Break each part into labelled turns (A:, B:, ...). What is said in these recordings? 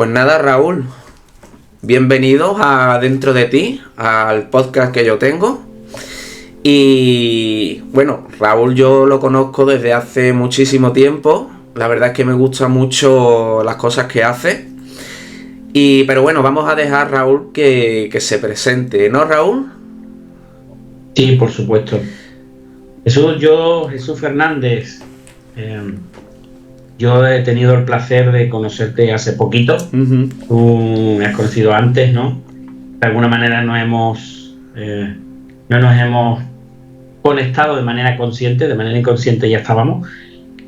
A: Pues nada, Raúl, bienvenidos a Dentro de Ti, al podcast que yo tengo. Y bueno, Raúl yo lo conozco desde hace muchísimo tiempo. La verdad es que me gustan mucho las cosas que hace. Pero bueno, vamos a dejar a Raúl que se presente, ¿no, Raúl?
B: Sí, por supuesto. Jesús Fernández, yo he tenido el placer de conocerte hace poquito. Tú me has conocido antes, ¿no? De alguna manera no nos hemos conectado de manera consciente, de manera inconsciente ya estábamos.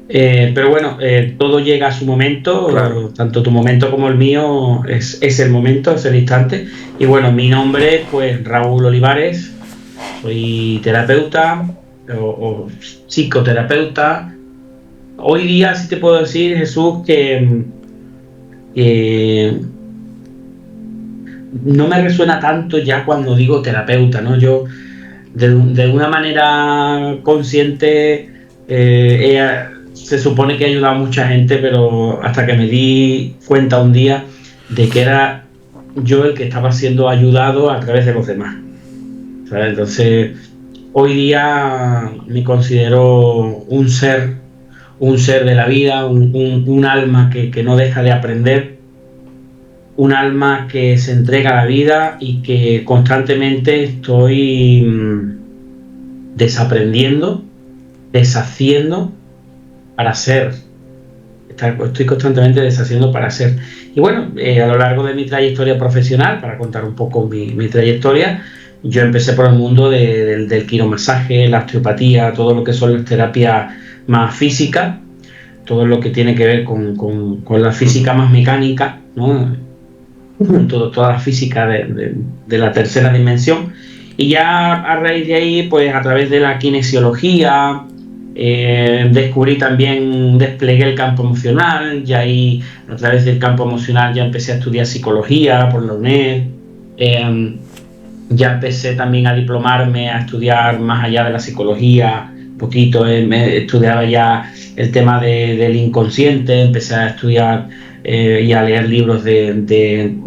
B: Pero bueno, todo llega a su momento, claro. Tanto tu momento como el mío es el momento, es el instante. Y bueno, mi nombre, pues Raúl Olivares, soy terapeuta o psicoterapeuta. Hoy día sí te puedo decir, Jesús, que no me resuena tanto ya cuando digo terapeuta, ¿no? Yo de una manera consciente se supone que he ayudado a mucha gente, pero hasta que me di cuenta un día de que era yo el que estaba siendo ayudado a través de los demás, ¿sabes? Entonces hoy día me considero un ser de la vida, un alma que no deja de aprender, un alma que se entrega a la vida y que constantemente estoy desaprendiendo, deshaciendo para ser. Estoy constantemente deshaciendo para ser. Y bueno, a lo largo de mi trayectoria profesional, para contar un poco mi trayectoria, yo empecé por el mundo del quiromasaje, la osteopatía, todo lo que son las terapias más físicas, todo lo que tiene que ver con la física más mecánica, ¿no? Toda la física de la tercera dimensión. Y ya a raíz de ahí, pues a través de la kinesiología, desplegué el campo emocional, y ahí a través del campo emocional ya empecé a estudiar psicología por la UNED. Ya empecé también a diplomarme, a estudiar más allá de la psicología, un poquito, estudiaba ya el tema del inconsciente, empecé a estudiar y a leer libros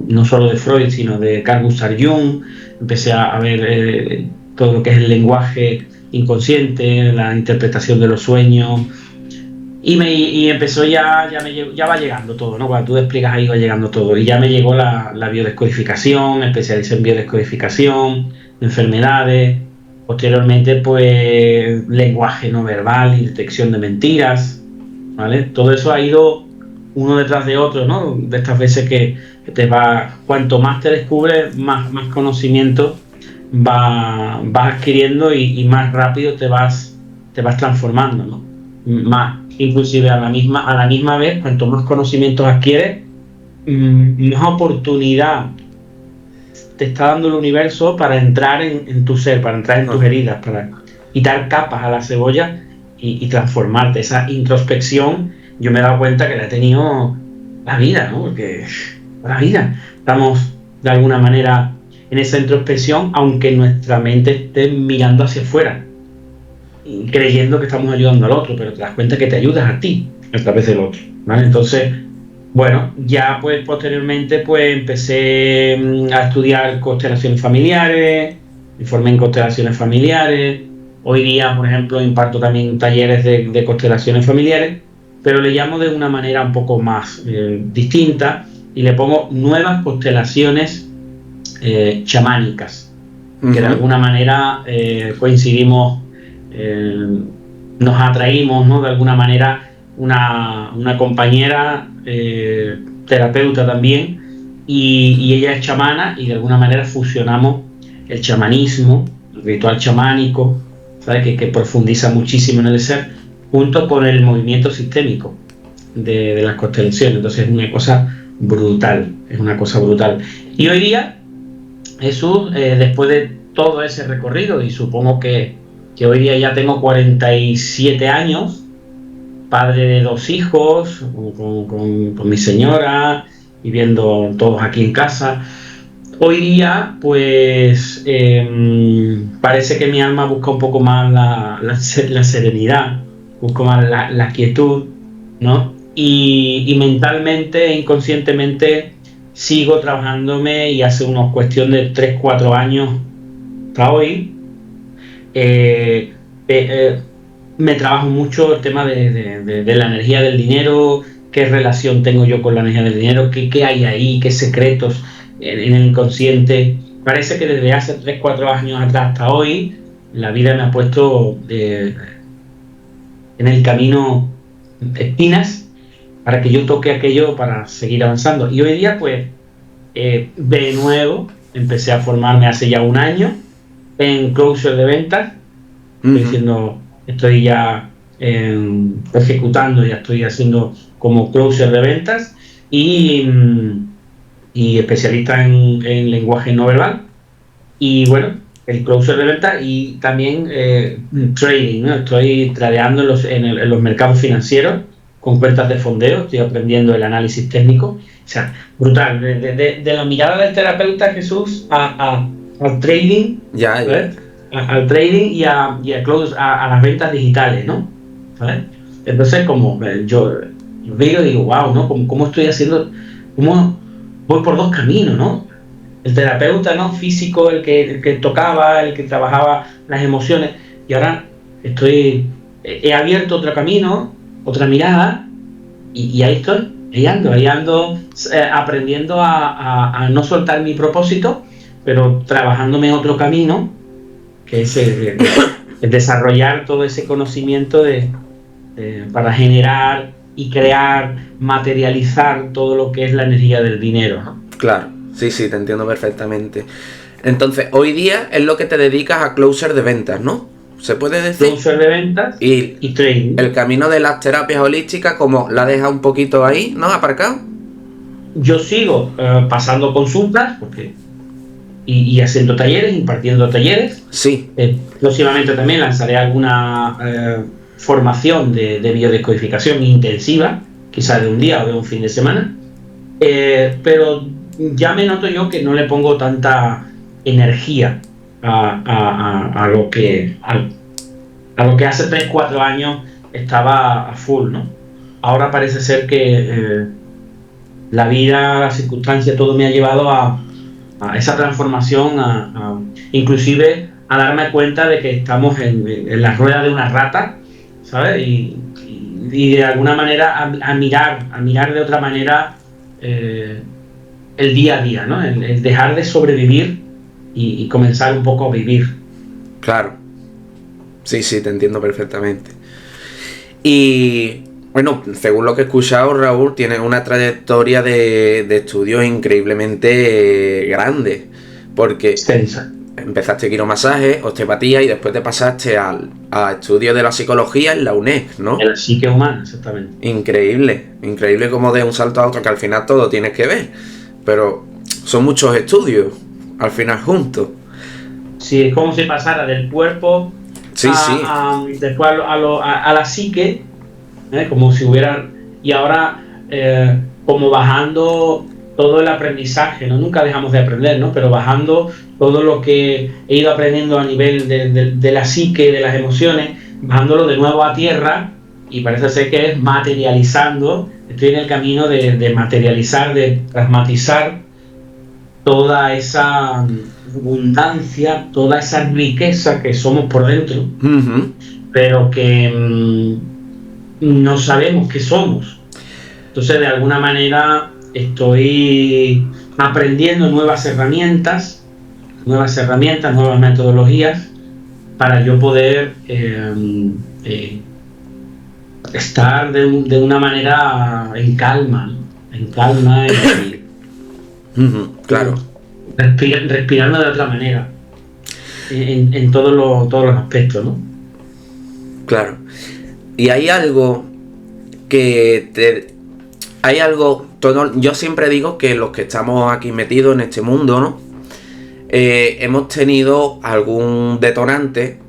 B: no solo de Freud, sino de Carl Gustav Jung. Empecé a ver todo lo que es el lenguaje inconsciente, la interpretación de los sueños, y empezó ya va llegando todo, ¿no? Cuando tú te explicas ahí va llegando todo, y ya me llegó la biodescodificación, me especialicé en biodescodificación, enfermedades, posteriormente pues lenguaje no verbal y detección de mentiras, ¿vale? Todo eso ha ido uno detrás de otro, ¿no? De estas veces que te va, cuanto más te descubres, más conocimiento vas adquiriendo y más rápido te vas transformando, ¿no? Más, inclusive a la misma vez, cuanto más conocimientos adquieres, más oportunidad te está dando el universo para entrar en tu ser, para entrar en tus heridas, para quitar capas a la cebolla y transformarte. Esa introspección yo me he dado cuenta que la he tenido la vida, ¿no? Porque la vida estamos de alguna manera en esa introspección, aunque nuestra mente esté mirando hacia afuera, creyendo que estamos ayudando al otro, pero te das cuenta que te ayudas a ti a través del otro, ¿vale? Entonces, bueno, ya pues posteriormente pues empecé a estudiar constelaciones familiares, me formé en constelaciones familiares. Hoy día, por ejemplo, imparto también talleres de constelaciones familiares, pero le llamo de una manera un poco más distinta y le pongo nuevas constelaciones chamánicas, que de alguna manera coincidimos, nos atraímos, ¿no? De alguna manera una compañera terapeuta también, y ella es chamana, y de alguna manera fusionamos el chamanismo, el ritual chamánico, ¿sabes? Que profundiza muchísimo en el ser, junto con el movimiento sistémico de las constelaciones. Entonces es una cosa brutal, Y hoy día, Jesús, después de todo ese recorrido, y supongo que hoy día ya tengo 47 años, padre de 2 hijos, con mi señora, viviendo todos aquí en casa, hoy día pues parece que mi alma busca un poco más la serenidad, busco más la quietud, ¿no? Y mentalmente e inconscientemente sigo trabajándome y hace unos cuestión de 3-4 años hasta hoy me trabajo mucho el tema de la energía del dinero, qué relación tengo yo con la energía del dinero, qué hay ahí, qué secretos en el inconsciente. Parece que desde hace 3-4 años atrás hasta hoy la vida me ha puesto en el camino espinas para que yo toque aquello para seguir avanzando. Y hoy día pues de nuevo empecé a formarme hace ya un año en closure de ventas. Estoy ya ejecutando, ya estoy haciendo como closer de ventas y especialista en lenguaje no verbal. Y bueno, el closer de ventas y también trading, ¿no? Estoy tradeando en los mercados financieros con cuentas de fondeo, estoy aprendiendo el análisis técnico. O sea, brutal. De la mirada del terapeuta Jesús al trading. ¿Sabes? Al trading y a las ventas digitales, ¿no? ¿Sabes? Entonces, como yo veo y digo, wow, ¿no? ¿Cómo estoy haciendo? ¿Cómo voy por dos caminos, ¿no? El terapeuta, ¿no? Físico, el que tocaba, el que trabajaba las emociones. Y ahora he abierto otro camino, otra mirada, y ahí estoy, ahí ando aprendiendo a no soltar mi propósito, pero trabajándome otro camino, que es el desarrollar todo ese conocimiento para generar y crear, materializar todo lo que es la energía del dinero, ¿no?
A: Claro, sí, te entiendo perfectamente. Entonces, hoy día es lo que te dedicas a closer de ventas, ¿no? ¿Se puede decir?
B: Closer de ventas y trading.
A: El camino de las terapias holísticas, como la deja un poquito ahí, ¿no? Aparcado.
B: Yo sigo pasando consultas, y haciendo talleres, impartiendo talleres.
A: Sí.
B: Próximamente también lanzaré alguna formación de biodescodificación intensiva, quizás de un día o de un fin de semana. Pero ya me noto yo que no le pongo tanta energía a lo que hace 3-4 años estaba a full, ¿no? Ahora parece ser que la vida, las circunstancias, todo me ha llevado a esa transformación, inclusive a darme cuenta de que estamos en la rueda de una rata, ¿sabes? Y de alguna manera a mirar de otra manera el día a día, ¿no? El dejar de sobrevivir y comenzar un poco a vivir.
A: Claro. Sí, te entiendo perfectamente. Y bueno, según lo que he escuchado, Raúl, tienes una trayectoria de estudios increíblemente grande, porque
B: extensa.
A: Empezaste quiromasaje, osteopatía y después te pasaste a estudios de la psicología en la UNED, ¿no?
B: En la psique humana, exactamente.
A: Increíble como de un salto a otro, que al final todo tienes que ver, pero son muchos estudios, al final juntos.
B: Sí, es como si pasara del cuerpo después a la psique, como si hubiera, y ahora como bajando todo el aprendizaje, ¿no? Nunca dejamos de aprender, ¿no? Pero bajando todo lo que he ido aprendiendo a nivel de la psique, de las emociones, bajándolo de nuevo a tierra, y parece ser que es materializando. Estoy en el camino de materializar, de pragmatizar toda esa abundancia, toda esa riqueza que somos por dentro, pero que no sabemos qué somos. Entonces, de alguna manera, estoy aprendiendo nuevas herramientas, nuevas metodologías para yo poder estar de una manera en calma y
A: claro,
B: respirando de otra manera en todos los aspectos, ¿no?
A: Claro. Y hay algo yo siempre digo que los que estamos aquí metidos en este mundo, ¿no? Hemos tenido algún detonante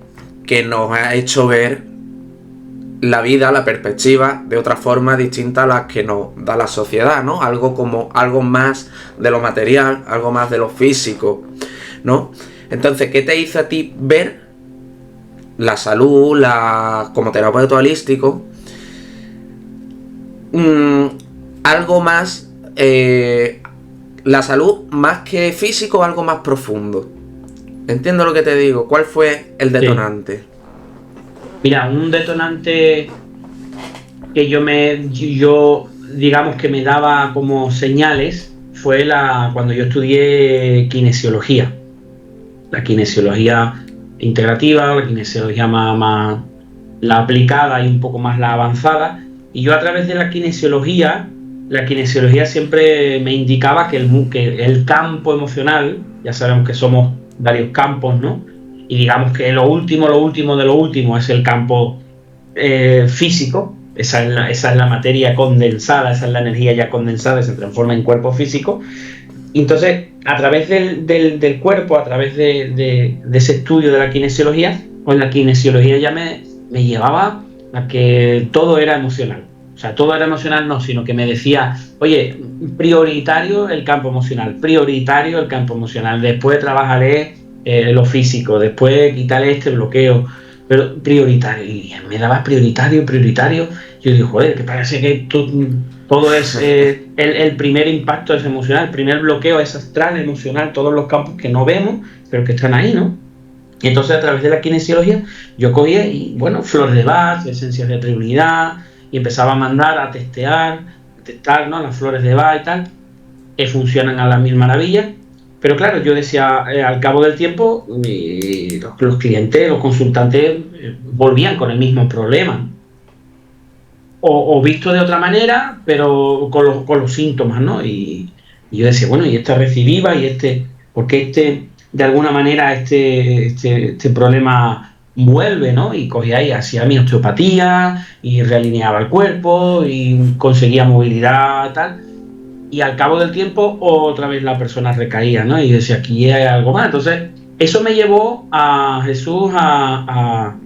A: que nos ha hecho ver la vida, la perspectiva de otra forma distinta a la que nos da la sociedad, ¿no? Algo más de lo material, algo más de lo físico, ¿no? Entonces, ¿qué te hizo a ti ver la salud, como terapeuta holístico, algo más la salud más que físico, algo más profundo. Entiendo lo que te digo. ¿Cuál fue el detonante?
B: Sí. Mira, un detonante que yo digamos que me daba como señales fue cuando yo estudié kinesiología. La kinesiología integrativa, la kinesiología más la aplicada y un poco más la avanzada. Y yo a través de la kinesiología siempre me indicaba que el campo emocional, ya sabemos que somos varios campos, ¿no? Y digamos que lo último de lo último es el campo físico. Esa es la materia condensada, esa es la energía ya condensada, se transforma en cuerpo físico. Y entonces, a través del cuerpo, a través de ese estudio de la kinesiología, pues la kinesiología ya me llevaba a que todo era emocional. O sea, todo era emocional no, sino que me decía, oye, prioritario el campo emocional, después trabajaré lo físico, después quitaré este bloqueo, pero prioritario, y me daba prioritario, yo digo, joder, que parece que todo es, el primer impacto es emocional, el primer bloqueo es astral, emocional, todos los campos que no vemos, pero que están ahí, ¿no? Y entonces a través de la kinesiología yo cogía y, bueno, flores de Bach, esencias de Trinidad, y empezaba a mandar a testar, ¿no? Las flores de Bach y tal, que funcionan a las mil maravillas. Pero claro, yo decía, al cabo del tiempo, los clientes, los consultantes volvían con el mismo problema. O visto de otra manera, pero con los síntomas, ¿no? Y yo decía, bueno, y esta recidiva, porque de alguna manera este problema vuelve, ¿no? Y cogía y hacía mi osteopatía, y realineaba el cuerpo, y conseguía movilidad, tal. Y al cabo del tiempo, otra vez la persona recaía, ¿no? Y decía, aquí hay algo más. Entonces, eso me llevó a Jesús a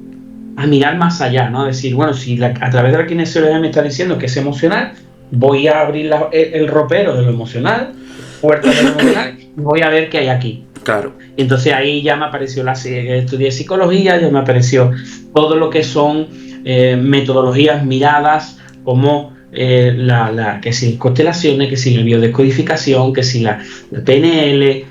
B: mirar más allá, ¿no? A decir, bueno, si a través de la kinesiología me está diciendo que es emocional, voy a abrir el ropero de lo emocional, puertas de lo emocional, y voy a ver qué hay aquí.
A: Claro.
B: Entonces ahí ya me apareció estudié psicología, ya me apareció todo lo que son metodologías miradas como que si constelaciones, que si la biodescodificación, que si la PNL,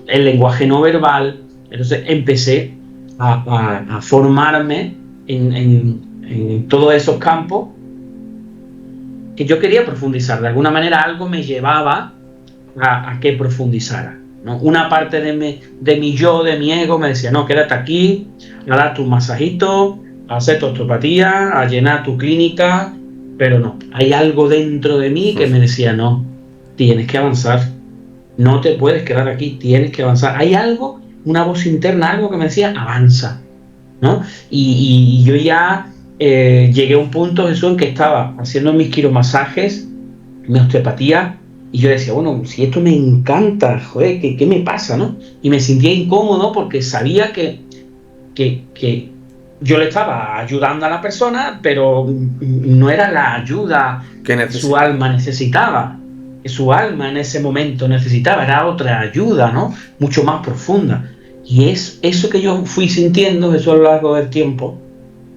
B: el lenguaje no verbal. Entonces empecé a formarme en todos esos campos que yo quería profundizar. De alguna manera algo me llevaba a que profundizara, ¿no? Una parte de mi yo, de mi ego, me decía, no, quédate aquí, a dar tus masajitos, a hacer tu osteopatía, a llenar tu clínica, pero no, hay algo dentro de mí que me decía, no, tienes que avanzar, no te puedes quedar aquí, tienes que avanzar. Hay algo, una voz interna, algo que me decía, avanza, ¿no? Y yo ya llegué a un punto, Jesús, en que estaba haciendo mis quiromasajes, mi osteopatía, y yo decía, bueno, si esto me encanta, joder, ¿qué me pasa, no? Y me sentía incómodo porque sabía que yo le estaba ayudando a la persona, pero no era la ayuda que su alma necesitaba, que su alma en ese momento necesitaba, era otra ayuda, ¿no? Mucho más profunda. Y eso que yo fui sintiendo, eso a lo largo del tiempo,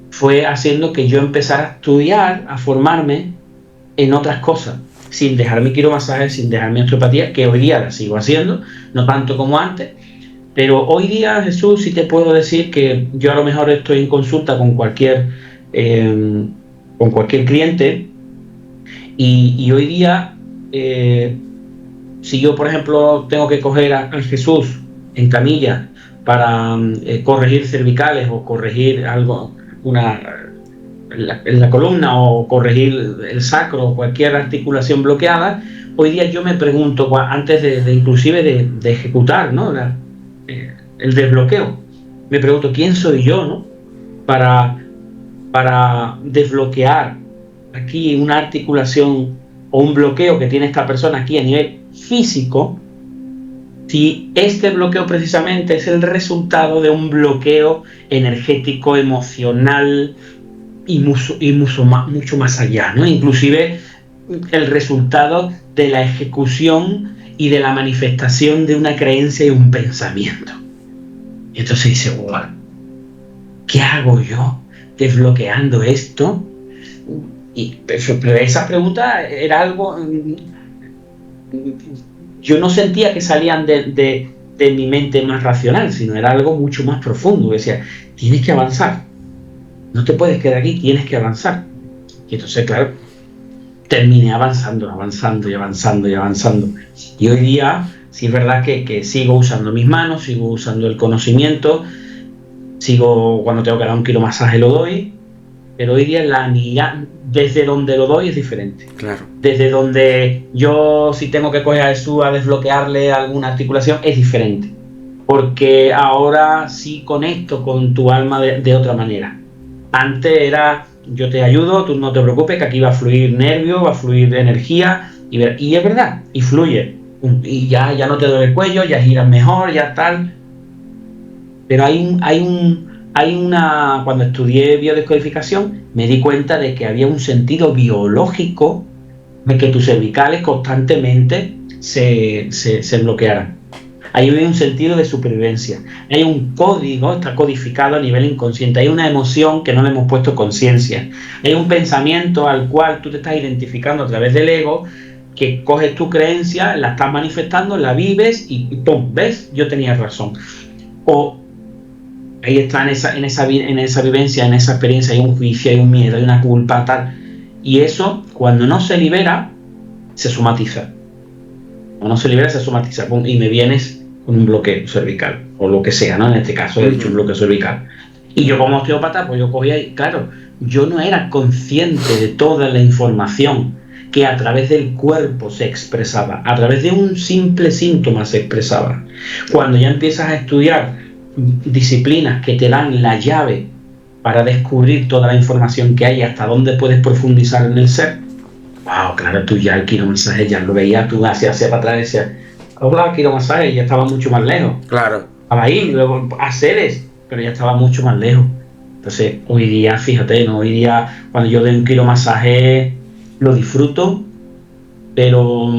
B: fue haciendo que yo empezara a estudiar, a formarme en otras cosas, sin dejar mi quiromasaje, sin dejar mi osteopatía, que hoy día la sigo haciendo, no tanto como antes, pero hoy día, Jesús, sí te puedo decir que yo a lo mejor estoy en consulta con cualquier cliente, y hoy día, si yo, por ejemplo, tengo que coger a Jesús en camilla para corregir cervicales o corregir algo, en la columna, o corregir el sacro o cualquier articulación bloqueada, hoy día yo me pregunto, antes inclusive de ejecutar, ¿no? El desbloqueo, me pregunto, ¿quién soy yo, no? Para desbloquear aquí una articulación o un bloqueo que tiene esta persona aquí a nivel físico, si este bloqueo precisamente es el resultado de un bloqueo energético, emocional y mucho más allá, ¿no? Inclusive el resultado de la ejecución y de la manifestación de una creencia y un pensamiento. Y entonces dice, wow, ¿qué hago yo desbloqueando esto? Pero esa pregunta era algo yo no sentía que salían de mi mente más racional, sino era algo mucho más profundo. Decía, tienes que avanzar, no te puedes quedar aquí, tienes que avanzar. Y entonces, claro, terminé avanzando. Y hoy día, sí es verdad que sigo usando mis manos, sigo usando el conocimiento, sigo, cuando tengo que dar un quiromasaje lo doy, pero hoy día la mirada, desde donde lo doy es diferente.
A: Claro.
B: Desde donde yo, si tengo que coger a Jesús a desbloquearle alguna articulación, es diferente. Porque ahora sí conecto con tu alma de otra manera. Antes era, yo te ayudo, tú no te preocupes, que aquí va a fluir nervio, va a fluir energía, y es verdad, y fluye. Y ya no te duele el cuello, ya giras mejor, ya tal. Pero cuando estudié biodescodificación, me di cuenta de que había un sentido biológico de que tus cervicales constantemente se bloquearan. Hay un sentido de supervivencia. Hay un código, está codificado a nivel inconsciente. Hay una emoción que no le hemos puesto conciencia. Hay un pensamiento al cual tú te estás identificando a través del ego, que coges tu creencia, la estás manifestando, la vives y ¡pum! ¿Ves? Yo tenía razón. O ahí está en esa vivencia, en esa experiencia, hay un juicio, hay un miedo, hay una culpa, tal. Y eso, cuando no se libera, se somatiza. Cuando no se libera, se somatiza. ¡Pum! Y me vienes con un bloqueo cervical, o lo que sea, ¿no? En este caso he dicho un bloqueo cervical. Y yo como osteópata, pues yo cogía y, claro, yo no era consciente de toda la información que a través del cuerpo se expresaba, a través de un simple síntoma se expresaba. Cuando ya empiezas a estudiar disciplinas que te dan la llave para descubrir toda la información que hay, hasta dónde puedes profundizar en el ser, wow, claro, tú ya el quiromasaje ya lo veías, tú hacia para atrás y decías, hola, quiromasaje, y ya estaba mucho más lejos.
A: Claro.
B: Estaba ahí, luego haceres, pero ya estaba mucho más lejos. Entonces, hoy día, fíjate, ¿no? Hoy día, cuando yo doy un quiromasaje, lo disfruto, pero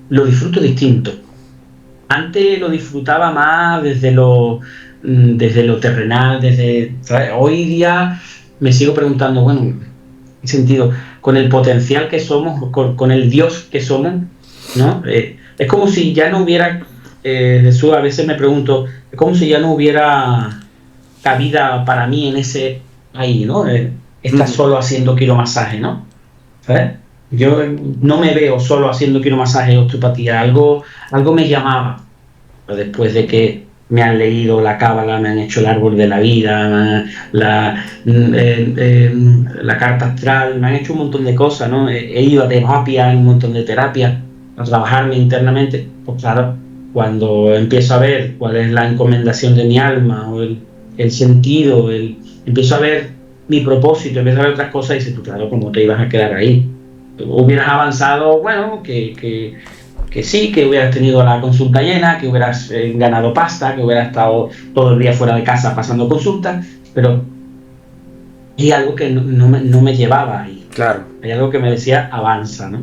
B: lo disfruto distinto. Antes lo disfrutaba más desde lo terrenal, ¿sabes? Hoy día me sigo preguntando, bueno, en sentido, con el potencial que somos, con el Dios que somos, ¿no? Es como si ya no hubiera, Jesús, a veces me pregunto, es como si ya no hubiera cabida para mí en ese ahí, ¿no? Estar solo haciendo quiromasaje, ¿no? ¿Sabes? Yo no me veo solo haciendo quiromasaje o osteopatía, algo me llamaba. Pero después de que me han leído la cábala, me han hecho el árbol de la vida, la carta astral, me han hecho un montón de cosas, ¿no? He ido a terapia, un montón de terapia, a trabajarme internamente. Pues claro, cuando empiezo a ver cuál es la encomendación de mi alma, o el sentido, empiezo a ver mi propósito, empiezo a ver otras cosas, y dices tú, claro, ¿cómo te ibas a quedar ahí? Hubieras avanzado, bueno, que sí, que hubieras tenido la consulta llena, que hubieras ganado pasta, que hubieras estado todo el día fuera de casa pasando consultas, pero hay algo que no me llevaba ahí.
A: Claro. Hay
B: algo que me decía, avanza, ¿no?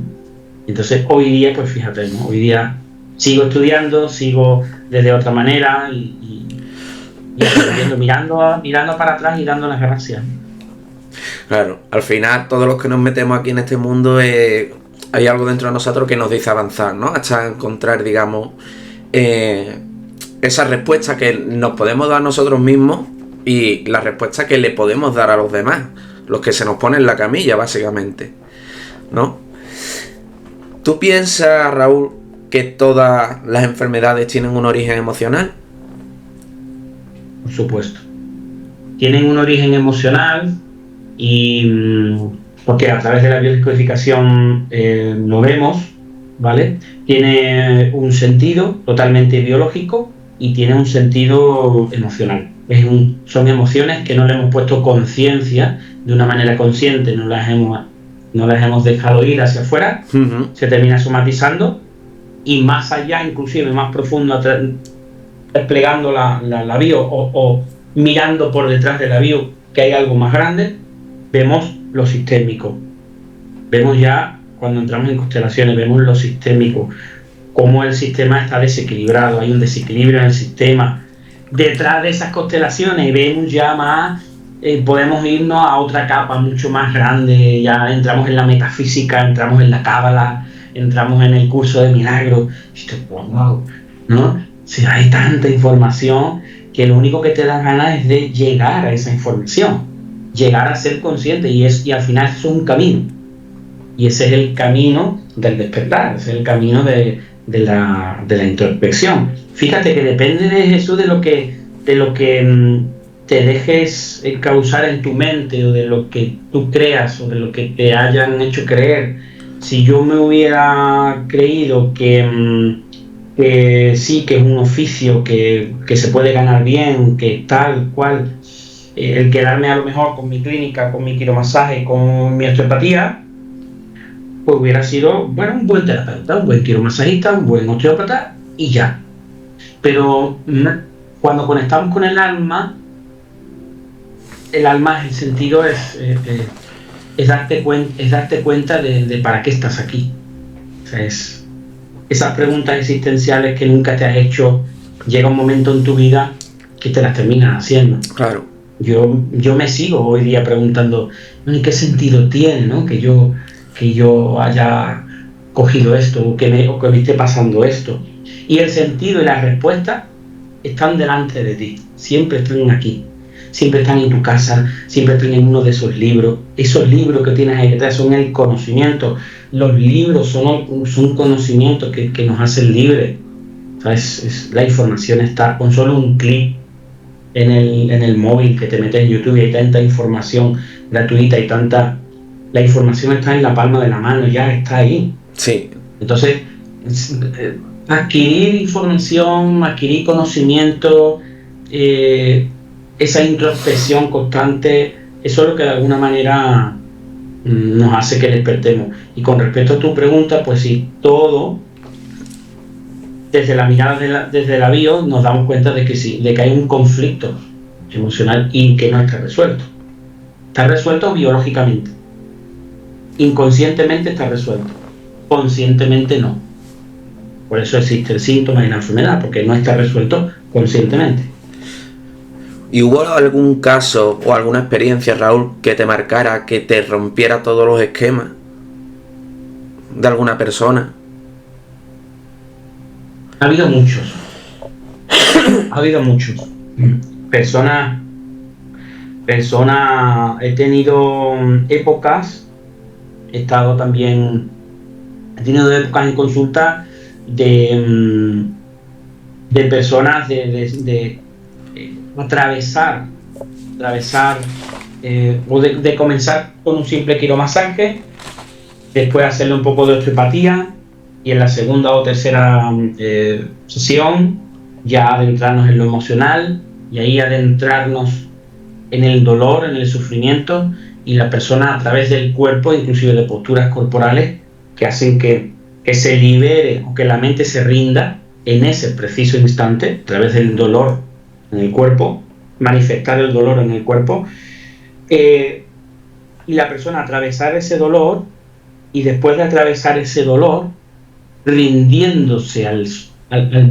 B: Entonces hoy día, pues fíjate, ¿no? Hoy día sigo estudiando, sigo desde otra manera y mirando para atrás y dando las gracias.
A: Claro, al final todos los que nos metemos aquí en este mundo hay algo dentro de nosotros que nos dice avanzar, ¿no? Hasta encontrar, digamos, esa respuesta que nos podemos dar nosotros mismos y la respuesta que le podemos dar a los demás, los que se nos ponen en la camilla, básicamente, ¿no? ¿Tú piensas, Raúl, que todas las enfermedades tienen un origen emocional?
B: Por supuesto. Tienen un origen emocional y porque a través de la biodescodificación lo vemos, ¿vale? Tiene un sentido totalmente biológico y tiene un sentido emocional. Son emociones que no le hemos puesto conciencia de una manera consciente, no las hemos dejado ir hacia afuera, se termina somatizando y más allá, inclusive más profundo, desplegando la bio o mirando por detrás de la bio que hay algo más grande, vemos lo sistémico. Vemos ya, cuando entramos en constelaciones, vemos lo sistémico, cómo el sistema está desequilibrado, hay un desequilibrio en el sistema. Detrás de esas constelaciones vemos ya más, podemos irnos a otra capa mucho más grande, ya entramos en la metafísica, entramos en la cábala, entramos en el curso de milagros, y tú, wow, ¿no? Si hay tanta información que lo único que te da ganas es de llegar a esa información, llegar a ser consciente, y al final es un camino. Y ese es el camino del despertar, ese es el camino de la introspección. Fíjate que depende de Jesús de lo que te dejes causar en tu mente, o de lo que tú creas, o de lo que te hayan hecho creer. Si yo me hubiera creído que sí, que es un oficio que se puede ganar bien, que tal cual, el quedarme a lo mejor con mi clínica, con mi quiromasaje, con mi osteopatía, pues hubiera sido, bueno, un buen terapeuta, un buen quiromasajista, un buen osteópata y ya. Pero cuando conectamos con el alma el sentido es darte cuenta de para qué estás aquí. O sea, esas preguntas existenciales que nunca te has hecho, llega un momento en tu vida que te las terminas haciendo.
A: Claro.
B: Yo me sigo hoy día preguntando, ¿y qué sentido tiene, ¿no? que yo haya cogido esto, o que me esté pasando esto? Y el sentido y la respuesta están delante de ti, siempre están aquí, siempre están en tu casa, siempre están en uno de esos libros que tienes ahí detrás, son el conocimiento. Los libros son conocimientos que nos hacen libres. ¿Sabes? La información está con solo un clic en el móvil, que te metes en YouTube, y hay tanta información gratuita y la información está en la palma de la mano, ya está ahí.
A: Sí.
B: Entonces, adquirir información, adquirir conocimiento, esa introspección constante, eso es lo que de alguna manera nos hace que despertemos. Y con respecto a tu pregunta, pues sí, todo, desde la mirada desde la bio, nos damos cuenta de que sí, de que hay un conflicto emocional y que no está resuelto. Está resuelto biológicamente, inconscientemente está resuelto, conscientemente no. Por eso existe el síntoma y la enfermedad, porque no está resuelto conscientemente.
A: ¿Y hubo algún caso o alguna experiencia, Raúl, que te marcara, que te rompiera todos los esquemas de alguna persona?
B: Ha habido muchos. Personas, he tenido épocas, he tenido épocas en consulta de personas de atravesar o de comenzar con un simple quiromasaje, después hacerle un poco de osteopatía, y en la segunda o tercera sesión ya adentrarnos en lo emocional, y ahí adentrarnos en el dolor, en el sufrimiento, y la persona a través del cuerpo, inclusive de posturas corporales que hacen que se libere, o que la mente se rinda en ese preciso instante, a través del dolor en el cuerpo, manifestar el dolor en el cuerpo, y la persona atravesar ese dolor, y después de atravesar ese dolor, rindiéndose al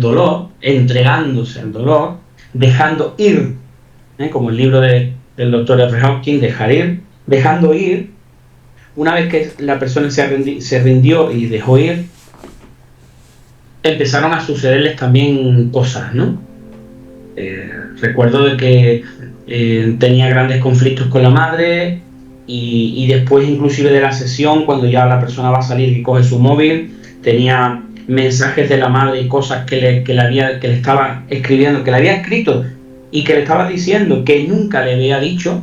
B: dolor, entregándose al dolor, dejando ir, como el libro del doctor F. Hawking, dejar ir, dejando ir. Una vez que la persona se rindió y dejó ir, empezaron a sucederles también cosas, ¿no? Recuerdo de que tenía grandes conflictos con la madre, y después inclusive de la sesión, cuando ya la persona va a salir y coge su móvil, tenía mensajes de la madre y cosas que le estaba escribiendo, que le había escrito y que le estaba diciendo que nunca le había dicho,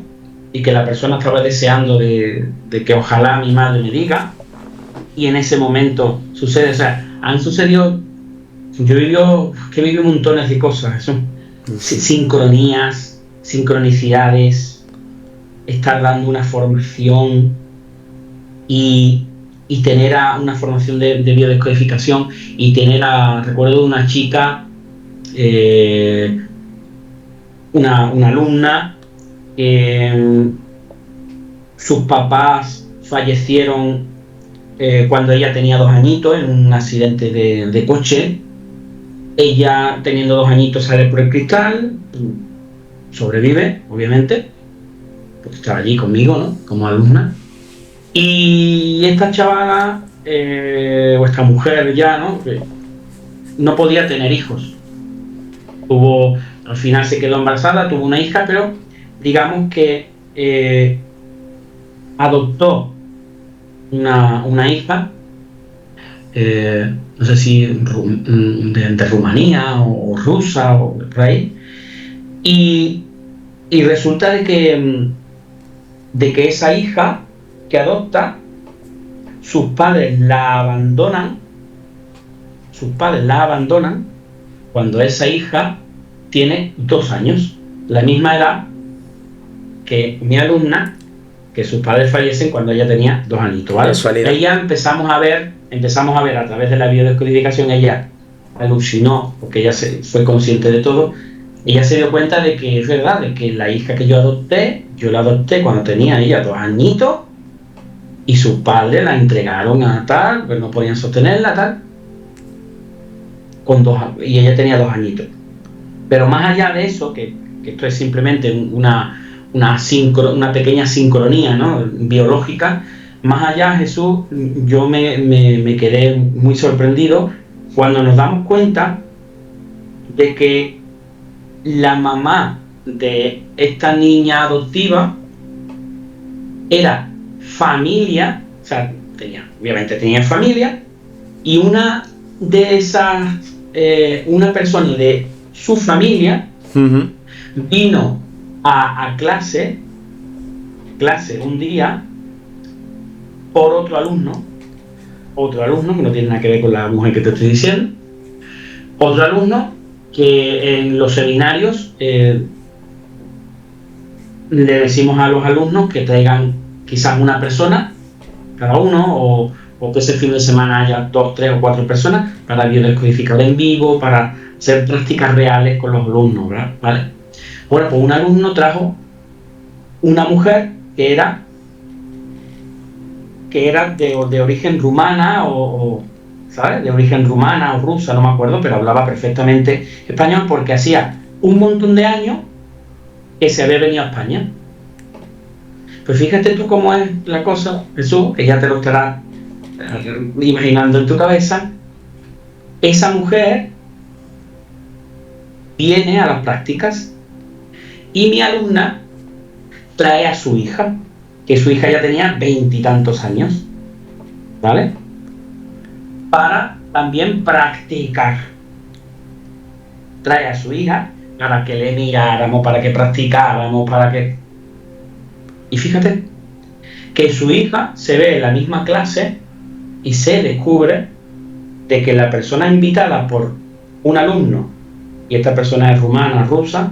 B: y que la persona estaba deseando de que ojalá mi madre me diga, y en ese momento sucede. O sea, han sucedido, yo he vivido montones de cosas, eso, sincronías, sincronicidades, estar dando una formación y tener una formación de biodescodificación, y tener recuerdo de una chica, una alumna, sus papás fallecieron cuando ella tenía 2 añitos en un accidente de coche. Ella, teniendo 2 añitos, sale por el cristal, sobrevive, obviamente, porque estaba allí conmigo, ¿no?, como alumna. Y esta chavala vuestra mujer ya, ¿no? Que no podía tener hijos. Al final se quedó embarazada, tuvo una hija, pero digamos que adoptó una hija, no sé si de Rumanía o rusa o por ahí, y resulta de que esa hija que adopta, sus padres la abandonan cuando esa hija tiene 2 años, la misma edad que mi alumna, que sus padres fallecen cuando ella tenía 2 añitos, ¿vale? Ella empezamos a ver a través de la biodescodificación, ella alucinó, porque ella fue consciente de todo. Ella se dio cuenta de que es verdad, de que la hija que yo la adopté cuando tenía ella 2 añitos, y sus padres la entregaron a tal, pues no podían sostenerla, tal, y ella tenía 2 añitos. Pero más allá de eso, que esto es simplemente una pequeña sincronía, ¿no?, biológica, más allá, Jesús, yo me quedé muy sorprendido cuando nos damos cuenta de que la mamá de esta niña adoptiva era familia, o sea, obviamente tenía familia, y una persona de su familia vino a clase un día por otro alumno que no tiene nada que ver con la mujer que te estoy diciendo, otro alumno que en los seminarios le decimos a los alumnos que traigan quizás una persona cada uno, o que ese fin de semana haya 2, 3 o 4 personas para biodescodificar en vivo, para hacer prácticas reales con los alumnos, ¿verdad? ¿Vale? Bueno, pues un alumno trajo una mujer que era de origen rumana ¿sabes? De origen rumana o rusa, no me acuerdo, pero hablaba perfectamente español porque hacía un montón de años que se había venido a España. Pues fíjate tú cómo es la cosa, Jesús, que ya te lo estarás imaginando en tu cabeza. Esa mujer viene a las prácticas y mi alumna trae a su hija, que su hija ya tenía 20 y tantos años, ¿vale? Para también practicar. Trae a su hija para que le miráramos, para que practicáramos, Y fíjate que su hija se ve en la misma clase y se descubre de que la persona invitada por un alumno, y esta persona es rumana, rusa,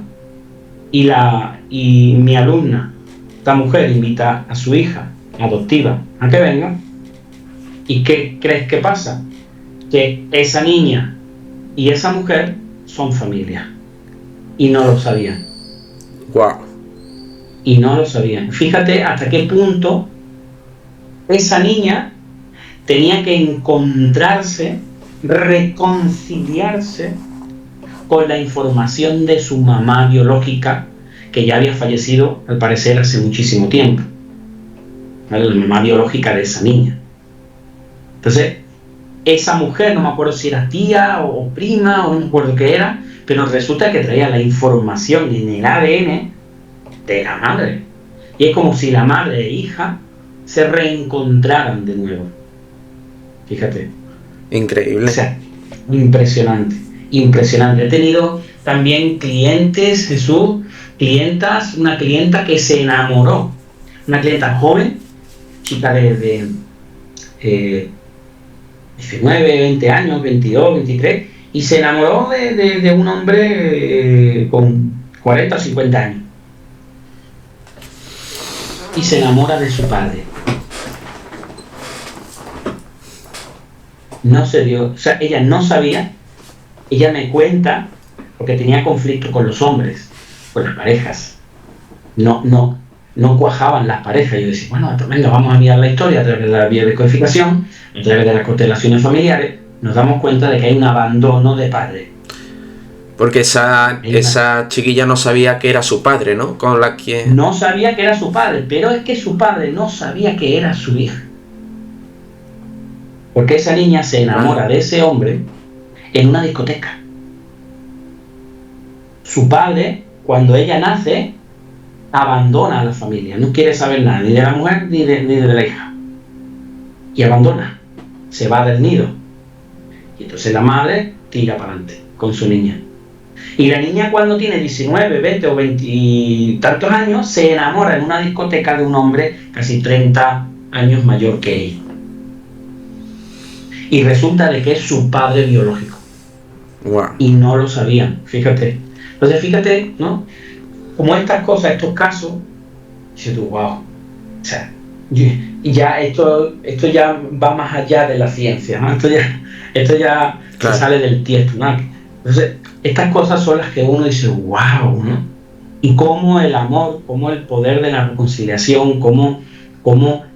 B: y mi alumna, esta mujer, invita a su hija adoptiva a que venga. ¿Y qué crees que pasa? Que esa niña y esa mujer son familia. Y no lo sabían.
A: Wow.
B: Y no lo sabían. Fíjate hasta qué punto esa niña tenía que encontrarse, reconciliarse con la información de su mamá biológica, que ya había fallecido, al parecer, hace muchísimo tiempo. ¿Vale? La mamá biológica de esa niña. Entonces, esa mujer, no me acuerdo si era tía o prima, o no me acuerdo qué era, pero resulta que traía la información en el ADN de la madre. Y es como si la madre e hija se reencontraran de nuevo. Fíjate.
A: Increíble.
B: O sea, impresionante. He tenido también clientes, Jesús, una clienta que se enamoró, una clienta joven, chica de 19, 20 años, 22, 23, y se enamoró de un hombre con 40 o 50 años. Y se enamora de su padre. No se dio, o sea, ella no sabía, ella me cuenta, porque tenía conflicto con los hombres, con las parejas. No cuajaban las parejas. Yo decía, bueno, pues venga, vamos a mirar la historia a través de la biodescodificación, a través de las constelaciones familiares, nos damos cuenta de que hay un abandono de padre.
A: Porque esa chiquilla no sabía que era su padre, ¿no? Con la que...
B: No sabía que era su padre, pero es que su padre no sabía que era su hija. Porque esa niña se enamora de ese hombre en una discoteca. Su padre, cuando ella nace, abandona a la familia, no quiere saber nada, ni de la mujer ni de la hija. Y abandona, se va del nido. Y entonces la madre tira para adelante con su niña. Y la niña, cuando tiene 19, 20 o 20 y tantos años, se enamora en una discoteca de un hombre casi 30 años mayor que ella. Y resulta de que es su padre biológico.
A: Wow.
B: Y no lo sabían, fíjate. Entonces fíjate, ¿no? Como estas cosas, estos casos, dices tú, wow. O sea, ya esto ya va más allá de la ciencia, ¿no? Esto ya claro, se sale del tiesto, ¿no? Entonces, estas cosas son las que uno dice, wow, ¿no? Y cómo el amor, cómo el poder de la reconciliación, cómo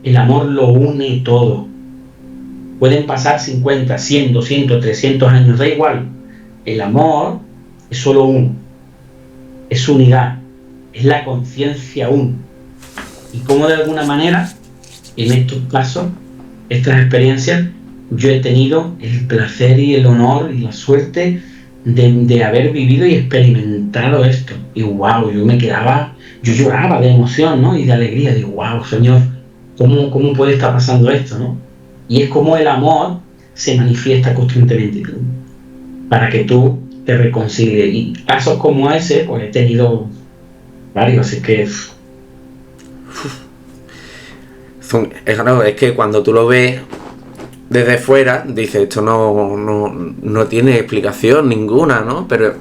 B: el amor lo une todo. Pueden pasar 50, 100, 200, 300 años, da igual. El amor es solo uno, es unidad, es la conciencia uno. Y cómo de alguna manera, en estos casos, estas experiencias, yo he tenido el placer y el honor y la suerte de haber vivido y experimentado esto. Y wow, yo lloraba de emoción, ¿no? Y de alegría, digo, wow, Señor, ¿cómo puede estar pasando esto, no? Y es como el amor se manifiesta constantemente para que tú te reconcilies. Y casos como ese, pues he tenido varios, así que...
A: Es que cuando tú lo ves desde fuera, dices, esto no tiene explicación ninguna, ¿no? Pero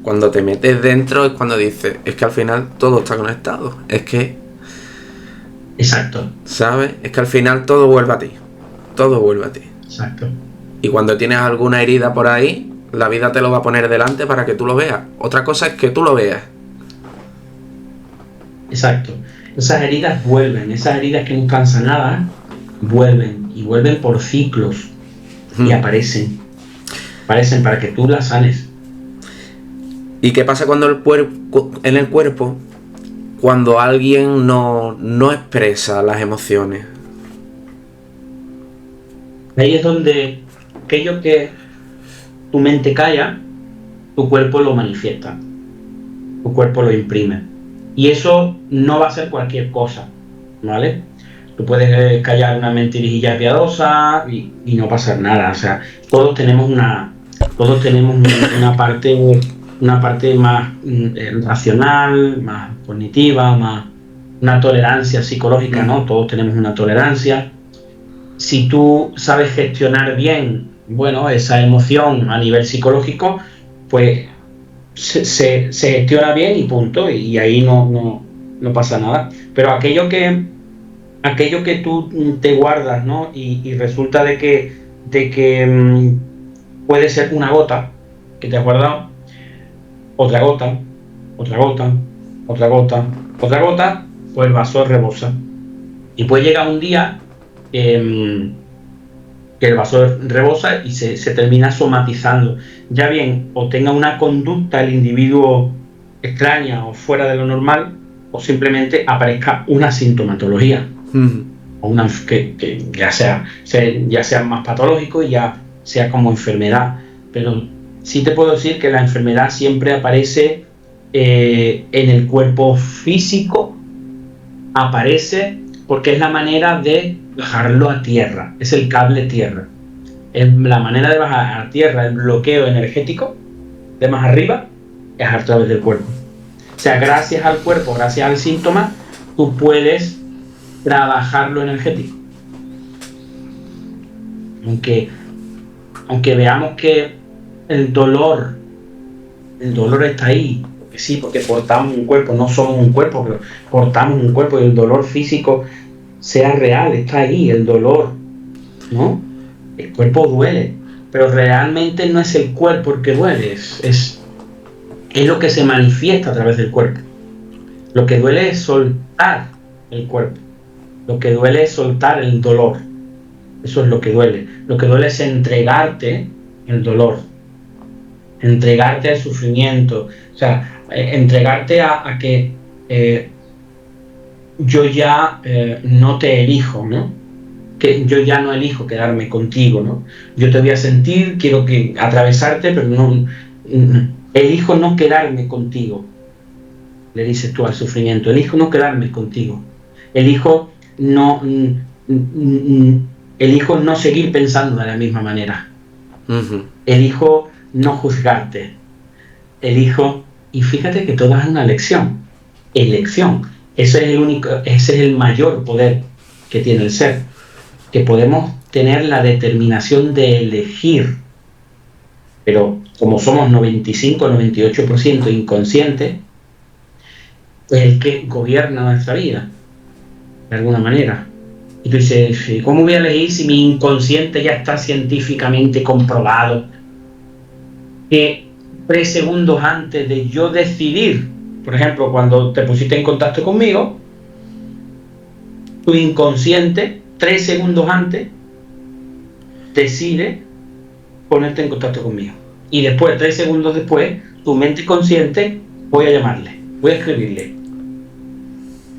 A: cuando te metes dentro es cuando dices, es que al final todo está conectado. Es que...
B: Exacto.
A: ¿Sabes? Es que al final todo vuelve a ti. Todo vuelve a ti.
B: Exacto.
A: Y cuando tienes alguna herida por ahí, la vida te lo va a poner delante para que tú lo veas. Otra cosa es que tú lo veas.
B: Exacto. Esas heridas vuelven, esas heridas que no están sanadas, vuelven. Y vuelven por ciclos. Y aparecen. Aparecen para que tú las sanes.
A: ¿Y qué pasa cuando en el cuerpo? Cuando alguien no expresa las emociones.
B: Ahí es donde aquello que tu mente calla, tu cuerpo lo manifiesta, tu cuerpo lo imprime. Y eso no va a ser cualquier cosa, ¿vale? Tú puedes callar una mentirijilla piadosa y no pasar nada. O sea, todos tenemos una parte más racional, más cognitiva, más una tolerancia psicológica, ¿no? Todos tenemos una tolerancia. Si tú sabes gestionar bien, bueno, esa emoción a nivel psicológico, pues se gestiona bien y punto, y ahí no pasa nada. Pero aquello que tú te guardas, ¿no? Y resulta de que puede ser una gota que te has guardado, otra gota, pues el vaso rebosa. Y puede llegar un día que el vaso rebosa y se termina somatizando. Ya bien, o tenga una conducta el individuo extraña o fuera de lo normal, o simplemente aparezca una sintomatología. O una que ya sea más patológico y ya sea como enfermedad. Pero sí te puedo decir que la enfermedad siempre aparece en el cuerpo físico, aparece porque es la manera de bajarlo a tierra, es el cable tierra. Es la manera de bajar a tierra, el bloqueo energético de más arriba es a través del cuerpo. O sea, gracias al cuerpo, gracias al síntoma, tú puedes trabajar lo energético. Aunque veamos que el dolor está ahí, porque sí, porque portamos un cuerpo, no somos un cuerpo, pero portamos un cuerpo y el dolor físico sea real, está ahí, el dolor, ¿no? El cuerpo duele, pero realmente no es el cuerpo el que duele, es lo que se manifiesta a través del cuerpo. Lo que duele es soltar el cuerpo, lo que duele es soltar el dolor, eso es lo que duele. Lo que duele es entregarte el dolor, entregarte al sufrimiento, o sea, entregarte a que yo ya no te elijo, ¿no? que yo ya no elijo quedarme contigo, ¿no? Yo te voy a sentir, quiero que atravesarte, pero no elijo no quedarme contigo. Le dices tú al sufrimiento, elijo no quedarme contigo. Elijo no seguir pensando de la misma manera.
A: Uh-huh.
B: Elijo no juzgarte. Elijo, y fíjate que todo es una elección. Ese es el mayor poder que tiene el ser, que podemos tener la determinación de elegir, pero como somos 95-98% inconscientes, es el que gobierna nuestra vida, de alguna manera. Y tú dices, ¿cómo voy a elegir si mi inconsciente ya está científicamente comprobado que 3 segundos antes de yo decidir, por ejemplo, cuando te pusiste en contacto conmigo, tu inconsciente 3 segundos antes decide ponerte en contacto conmigo, y después 3 segundos después tu mente consciente, voy a llamarle, voy a escribirle.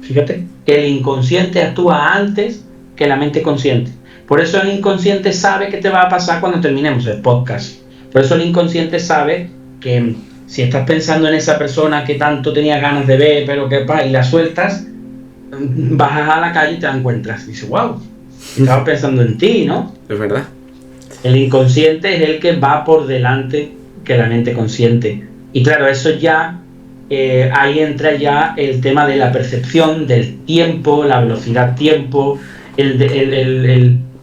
B: Fíjate que el inconsciente actúa antes que la mente consciente. Por eso el inconsciente sabe qué te va a pasar cuando terminemos el podcast. Por eso el inconsciente sabe que si estás pensando en esa persona que tanto tenías ganas de ver, pero que y la sueltas, bajas a la calle y te la encuentras. Y dices, wow, estaba pensando en ti, ¿no?
A: Es verdad.
B: El inconsciente es el que va por delante que la mente consciente. Y claro, eso ya, ahí entra ya el tema de la percepción del tiempo, la velocidad tiempo, el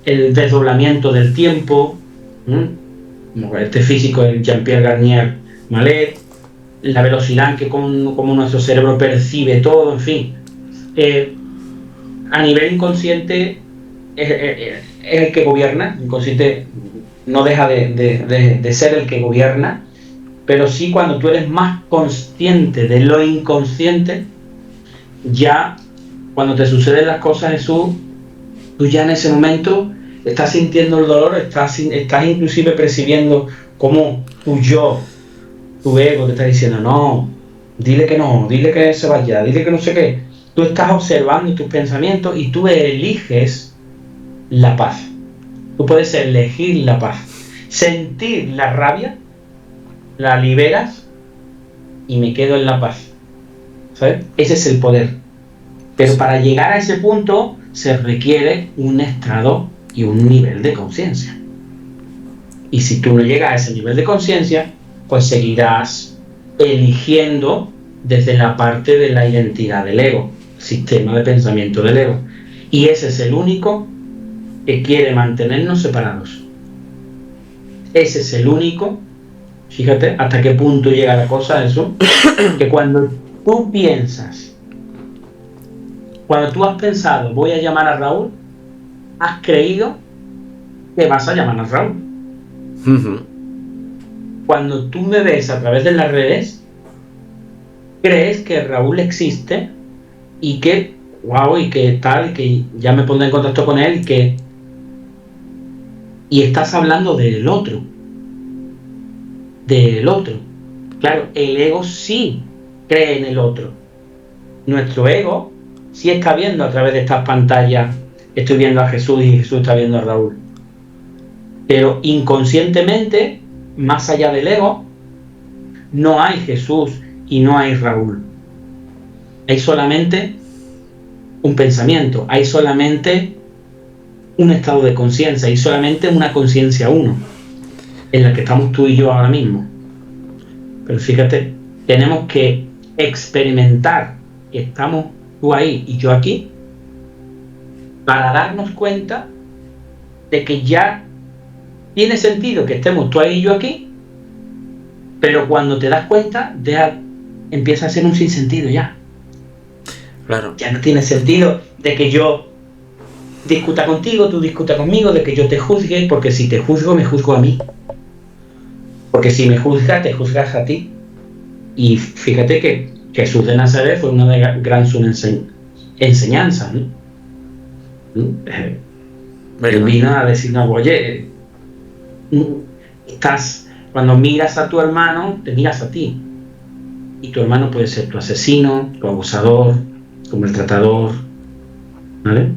B: desdoblamiento del tiempo, como este físico, el Jean-Pierre Garnier Mallet, la velocidad en que como nuestro cerebro percibe todo, en fin. A nivel inconsciente es el que gobierna. El inconsciente no deja de ser el que gobierna, pero sí, cuando tú eres más consciente de lo inconsciente, ya cuando te suceden las cosas, Jesús, tú ya en ese momento estás sintiendo el dolor, estás inclusive percibiendo cómo tu yo, tu ego te está diciendo, no, dile que se vaya, dile que no sé qué. Tú estás observando tus pensamientos y tú eliges la paz. Tú puedes elegir la paz. Sentir la rabia, la liberas y me quedo en la paz. ¿Sabes? Ese es el poder. Pero para llegar a ese punto se requiere un estado y un nivel de conciencia. Y si tú no llegas a ese nivel de conciencia, pues seguirás eligiendo desde la parte de la identidad del ego, sistema de pensamiento del ego. Y ese es el único que quiere mantenernos separados. Ese es el único, fíjate hasta qué punto llega la cosa, eso, que cuando tú piensas, cuando tú has pensado, voy a llamar a Raúl, has creído que vas a llamar a Raúl.
A: Uh-huh.
B: Cuando tú me ves a través de las redes, crees que Raúl existe y que, wow, y que tal, y que ya me pondré en contacto con él, y estás hablando del otro. Claro, el ego sí cree en el otro. Nuestro ego sí está viendo a través de estas pantallas, estoy viendo a Jesús y Jesús está viendo a Raúl. Pero inconscientemente, más allá del ego, no hay Jesús y no hay Raúl. Hay solamente un pensamiento, hay solamente un estado de conciencia, hay solamente una conciencia uno, en la que estamos tú y yo ahora mismo. Pero fíjate, tenemos que experimentar que estamos tú ahí y yo aquí, para darnos cuenta de que ya tiene sentido que estemos tú ahí y yo aquí, pero cuando te das cuenta, empieza a ser un sinsentido ya.
A: Claro.
B: Ya no tiene sentido de que yo discuta contigo, tú discuta conmigo, de que yo te juzgue, porque si te juzgo, me juzgo a mí. Porque si me juzgas, te juzgas a ti. Y fíjate que Jesús de Nazaret fue una de gran enseñanza, ¿no? Él vino a decirnos, oye, cuando miras a tu hermano, te miras a ti. Y tu hermano puede ser tu asesino, tu abusador, tu maltratador, ¿vale?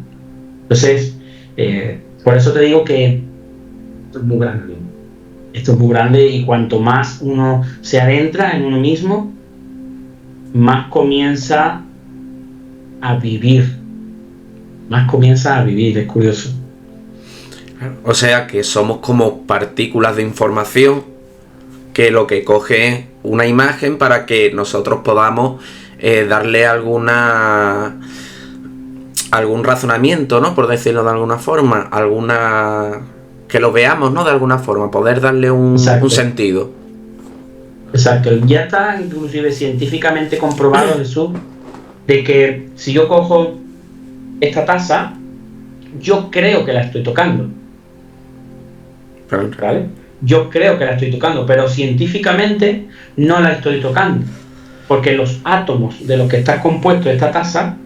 B: Entonces, Por eso te digo que esto es muy grande. Esto es muy grande, y cuanto más uno se adentra en uno mismo, más comienza a vivir. Más comienza a vivir, es curioso.
A: O sea que somos como partículas de información que lo que coge es una imagen para que nosotros podamos darle algún razonamiento, ¿no? Por decirlo de alguna forma, que lo veamos, ¿no? De alguna forma, poder darle un sentido.
B: Exacto, ya está inclusive científicamente comprobado, Jesús, de que si yo cojo esta taza, yo creo que la estoy tocando. ¿Vale? Yo creo que la estoy tocando, pero científicamente no la estoy tocando, porque los átomos de los que está compuesto esta taza,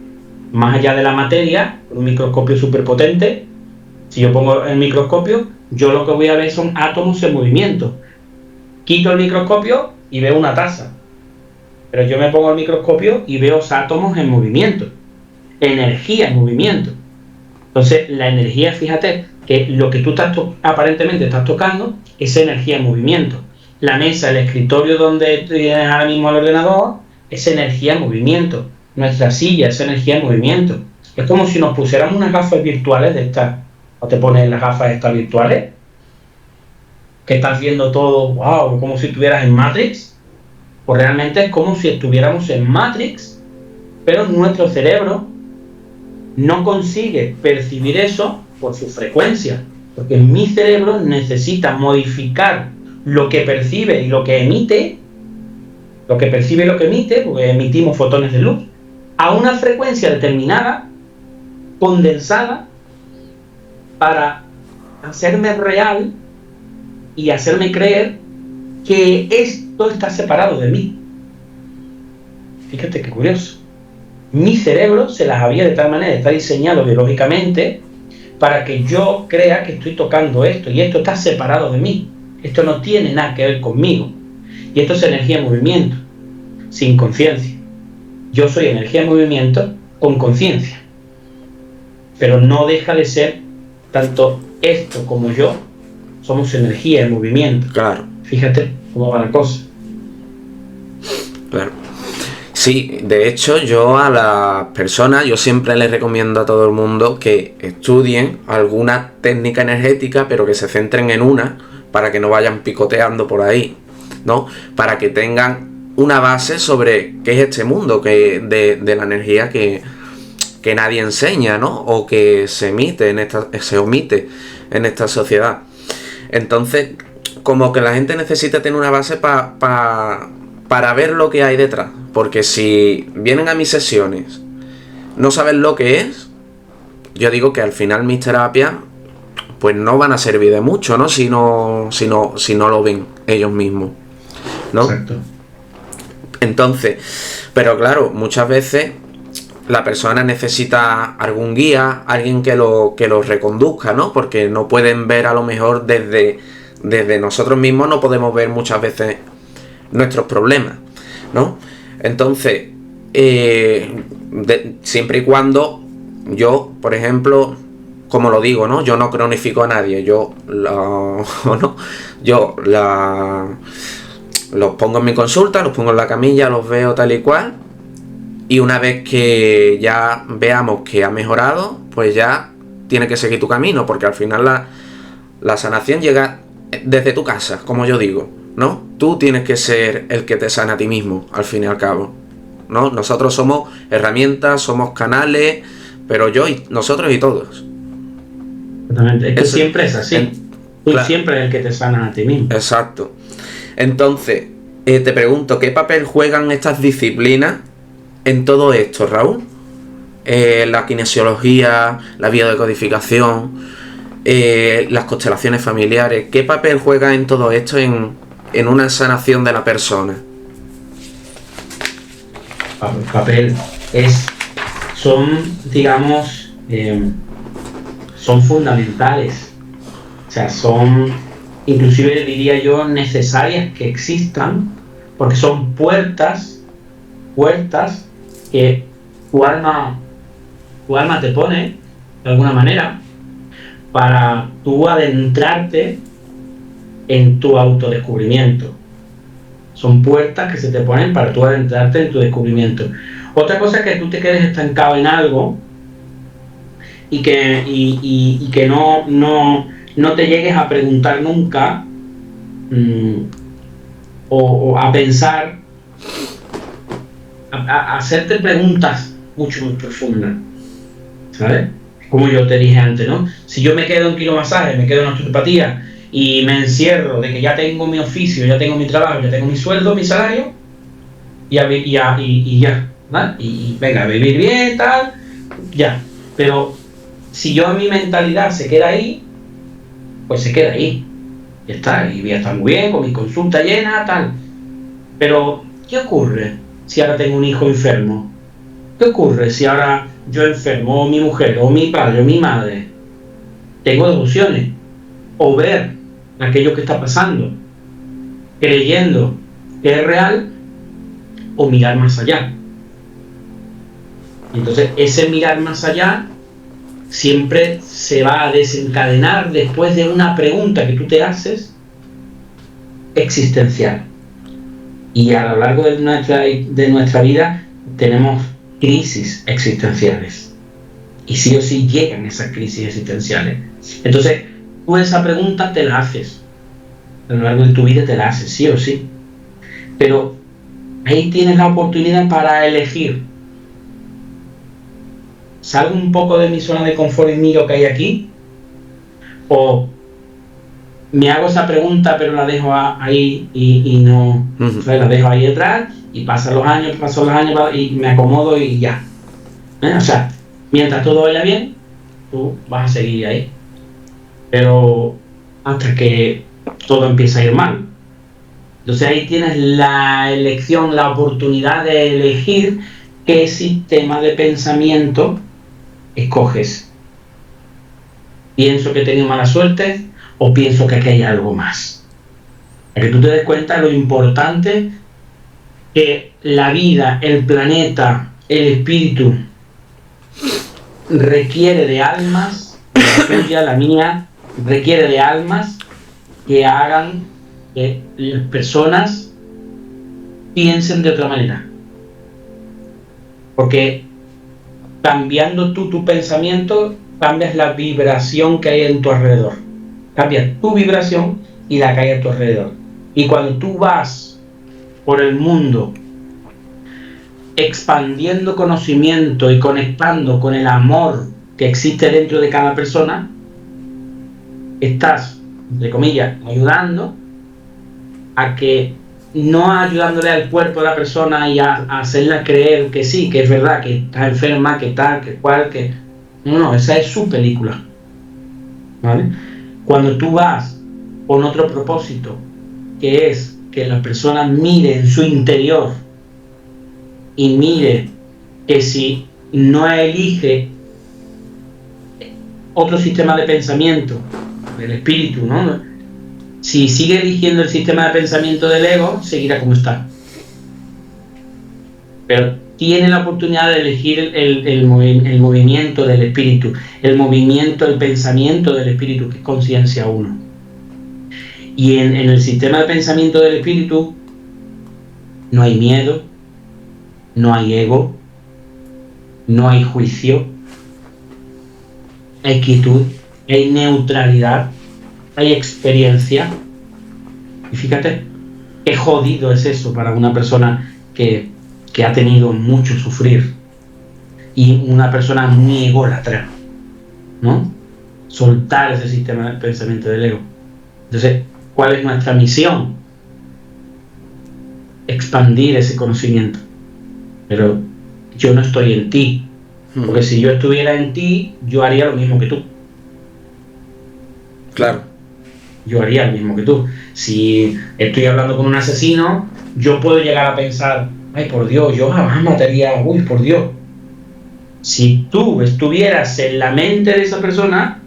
B: más allá de la materia, un microscopio súper potente, si yo pongo el microscopio, yo lo que voy a ver son átomos en movimiento. Quito el microscopio y veo una taza, pero yo me pongo el microscopio y veo átomos en movimiento, energía en movimiento. Entonces la energía, fíjate que lo que tú aparentemente estás tocando es energía en movimiento. La mesa, el escritorio donde tienes ahora mismo el ordenador, es energía en movimiento. Nuestra silla es energía en movimiento. Es como si nos pusiéramos unas gafas virtuales de estas, o te pones las gafas estas virtuales, que estás viendo todo, wow, como si estuvieras en Matrix. Pues realmente es como si estuviéramos en Matrix, pero nuestro cerebro no consigue percibir eso por su frecuencia, porque mi cerebro necesita modificar lo que percibe y lo que emite, porque emitimos fotones de luz, a una frecuencia determinada, condensada, para hacerme real y hacerme creer que esto está separado de mí. Fíjate qué curioso. Mi cerebro se las había de tal manera, está diseñado biológicamente para que yo crea que estoy tocando esto, y esto está separado de mí. Esto no tiene nada que ver conmigo. Y esto es energía en movimiento, sin conciencia. Yo soy energía en movimiento con conciencia. Pero no deja de ser, tanto esto como yo, somos energía en movimiento.
A: Claro.
B: Fíjate cómo va la cosa.
A: Claro. Sí, de hecho yo a las personas, yo siempre les recomiendo a todo el mundo que estudien alguna técnica energética, pero que se centren en una, para que no vayan picoteando por ahí, ¿no? Para que tengan una base sobre qué es este mundo de la energía que nadie enseña, ¿no? O que se omite en esta sociedad. Entonces, como que la gente necesita tener una base para ver lo que hay detrás. Porque si vienen a mis sesiones, no saben lo que es, yo digo que al final mis terapias pues no van a servir de mucho, ¿no? Si no lo ven ellos mismos, ¿no?
B: Exacto.
A: Entonces, pero claro, muchas veces la persona necesita algún guía, alguien que lo reconduzca, ¿no? Porque no pueden ver, a lo mejor desde nosotros mismos no podemos ver muchas veces nuestros problemas, ¿no? Entonces, siempre y cuando yo, por ejemplo, como lo digo, ¿no? Yo no cronifico a nadie, los pongo en mi consulta, los pongo en la camilla, los veo tal y cual, y una vez que ya veamos que ha mejorado, pues ya tiene que seguir tu camino, porque al final la sanación llega desde tu casa, como yo digo, ¿no? Tú tienes que ser el que te sana a ti mismo, al fin y al cabo, ¿no? Nosotros somos herramientas, somos canales, pero nosotros y todos.
B: Exactamente. Es que siempre es así. Tú siempre eres el que te sana a ti mismo.
A: Exacto. Entonces, te pregunto, ¿qué papel juegan estas disciplinas en todo esto, Raúl? La kinesiología, la biodecodificación, las constelaciones familiares, ¿qué papel juega en todo esto en una sanación de la persona?
B: Papel son, digamos, son fundamentales. O sea, son, inclusive diría yo, necesarias que existan, porque son puertas que tu alma te pone, de alguna manera, para tú adentrarte en tu autodescubrimiento. Son puertas que se te ponen para tú adentrarte en tu descubrimiento. Otra cosa es que tú te quedes estancado en algo y que no te llegues a preguntar nunca, o a pensar, a hacerte preguntas mucho más profundas, ¿sabes? Como yo te dije antes, ¿no? Si yo me quedo en quiromasaje, me quedo en osteopatía y me encierro de que ya tengo mi oficio, ya tengo mi trabajo, ya tengo mi sueldo, mi salario, y ya, ¿vale? Y venga, a vivir bien, tal, ya. Pero si yo mi mentalidad se queda ahí, pues se queda ahí. Ya está, y voy a estar muy bien, con mi consulta llena, tal. Pero, ¿qué ocurre si ahora tengo un hijo enfermo? ¿Qué ocurre si ahora yo enfermo, o mi mujer, o mi padre, o mi madre? Tengo dos opciones. O ver aquello que está pasando, creyendo que es real, o mirar más allá. Entonces, ese mirar más allá siempre se va a desencadenar después de una pregunta que tú te haces existencial. Y a lo largo de nuestra vida tenemos crisis existenciales. Y sí o sí llegan esas crisis existenciales. Entonces, tú esa pregunta te la haces. A lo largo de tu vida te la haces, sí o sí. Pero ahí tienes la oportunidad para elegir. ¿Salgo un poco de mi zona de confort y miro que hay aquí? ¿O me hago esa pregunta pero la dejo ahí y no, la dejo ahí detrás y pasan los años y me acomodo y ya? O sea, mientras todo vaya bien, tú vas a seguir ahí. Pero hasta que todo empieza a ir mal. Entonces ahí tienes la elección, la oportunidad de elegir qué sistema de pensamiento escoges. ¿Pienso que he tenido mala suerte o pienso que aquí hay algo más? Para que tú te des cuenta de lo importante que la vida, el planeta, el espíritu requiere de almas, la tuya, la mía, requiere de almas que hagan que las personas piensen de otra manera. Porque cambiando tú tu pensamiento, cambias la vibración que hay en tu alrededor. Cambias tu vibración y la que hay a tu alrededor. Y cuando tú vas por el mundo expandiendo conocimiento y conectando con el amor que existe dentro de cada persona, estás, entre comillas, ayudando a que, no ayudándole al cuerpo de la persona y a hacerla creer que sí, que es verdad, que está enferma, que tal, que cual, que... No, esa es su película, ¿vale? Cuando tú vas con otro propósito, que es que la persona mire en su interior y mire que si no elige otro sistema de pensamiento del espíritu, ¿no? Si sigue eligiendo el sistema de pensamiento del ego, seguirá como está. Pero tiene la oportunidad de elegir el movimiento del espíritu, el movimiento, el pensamiento del espíritu, que es conciencia uno. Y en el sistema de pensamiento del espíritu no hay miedo, no hay ego, no hay juicio, hay quietud, hay neutralidad, hay experiencia. Y fíjate qué jodido es eso para una persona que ha tenido mucho sufrir y una persona muy ególatra, ¿no? Soltar ese sistema de pensamiento del ego. Entonces, ¿cuál es nuestra misión? Expandir ese conocimiento. Pero yo no estoy en ti, porque si yo estuviera en ti, yo haría lo mismo que tú.
A: Claro.
B: Yo haría lo mismo que tú. Si estoy hablando con un asesino, yo puedo llegar a pensar, ay, por Dios, yo jamás mataría, uy, por Dios. Si tú estuvieras en la mente de esa persona,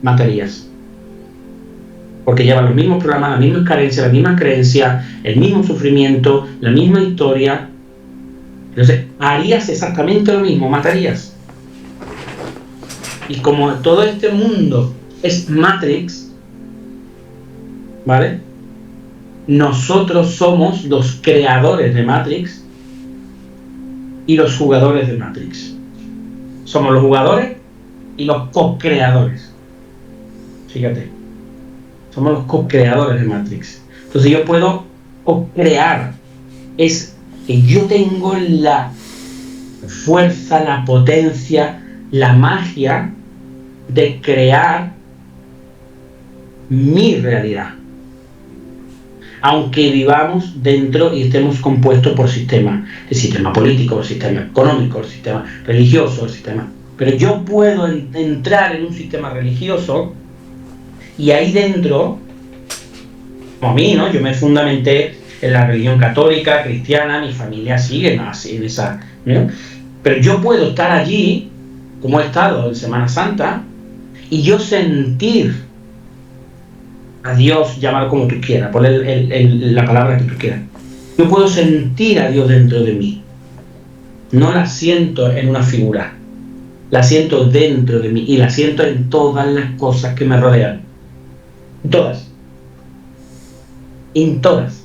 B: matarías. Porque lleva los mismos problemas, las mismas carencias, las mismas creencias, el mismo sufrimiento, la misma historia. Entonces, harías exactamente lo mismo, matarías. Y como todo este mundo es Matrix, ¿vale? Nosotros somos los creadores de Matrix y los jugadores de Matrix. Somos los jugadores y los co-creadores. Fíjate, somos los co-creadores de Matrix. Entonces yo puedo co-crear. Es que yo tengo la fuerza, la potencia, la magia de crear mi realidad. Aunque vivamos dentro y estemos compuestos por sistemas, el sistema político, el sistema económico, el sistema religioso, el sistema... Pero yo puedo entrar en un sistema religioso y ahí dentro, como a mí, ¿no? Yo me fundamenté en la religión católica, cristiana, mi familia sigue así en esa, ¿no? Pero yo puedo estar allí, como he estado en Semana Santa, y yo sentir a Dios, llámalo como tú quieras, ponle la palabra que tú quieras. Yo puedo sentir a Dios dentro de mí. No la siento en una figura, la siento dentro de mí y la siento en todas las cosas que me rodean. Todas. En todas.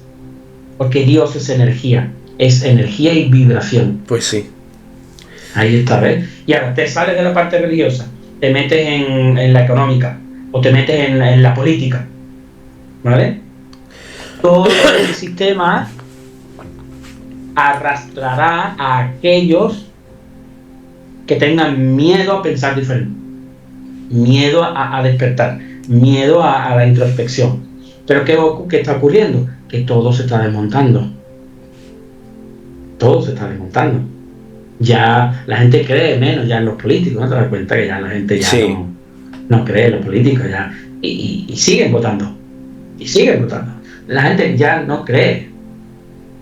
B: Porque Dios es energía y vibración.
A: Pues sí.
B: Ahí está, ¿ves? Y ahora te sales de la parte religiosa, te metes en la económica o te metes en la política, ¿vale? Todo ese sistema arrastrará a aquellos que tengan miedo a pensar diferente, miedo a despertar, miedo a la introspección. Pero ¿qué está ocurriendo? Que todo se está desmontando. Todo se está desmontando. Ya la gente cree menos ya en los políticos, ¿no? Te das cuenta que ya la gente ya
A: sí.
B: no cree en los políticos ya y siguen votando. Y siguen votando. La gente ya no cree.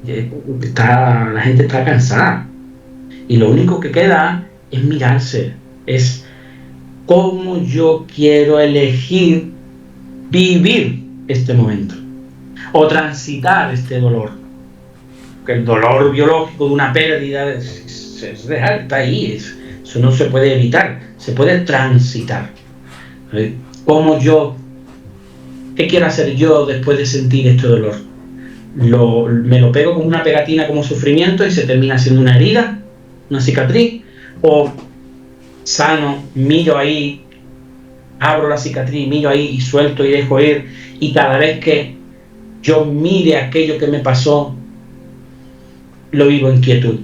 B: La gente está cansada. Y lo único que queda es mirarse. Es cómo yo quiero elegir vivir este momento. O transitar este dolor. Porque el dolor biológico de una pérdida es real, está ahí. Eso no se puede evitar. Se puede transitar. ¿Cómo yo? ¿Qué quiero hacer yo después de sentir este dolor? ¿Me lo pego con una pegatina como sufrimiento y se termina siendo una herida, una cicatriz? ¿O sano, miro ahí, abro la cicatriz, miro ahí y suelto y dejo ir? Y cada vez que yo mire aquello que me pasó, lo vivo en quietud.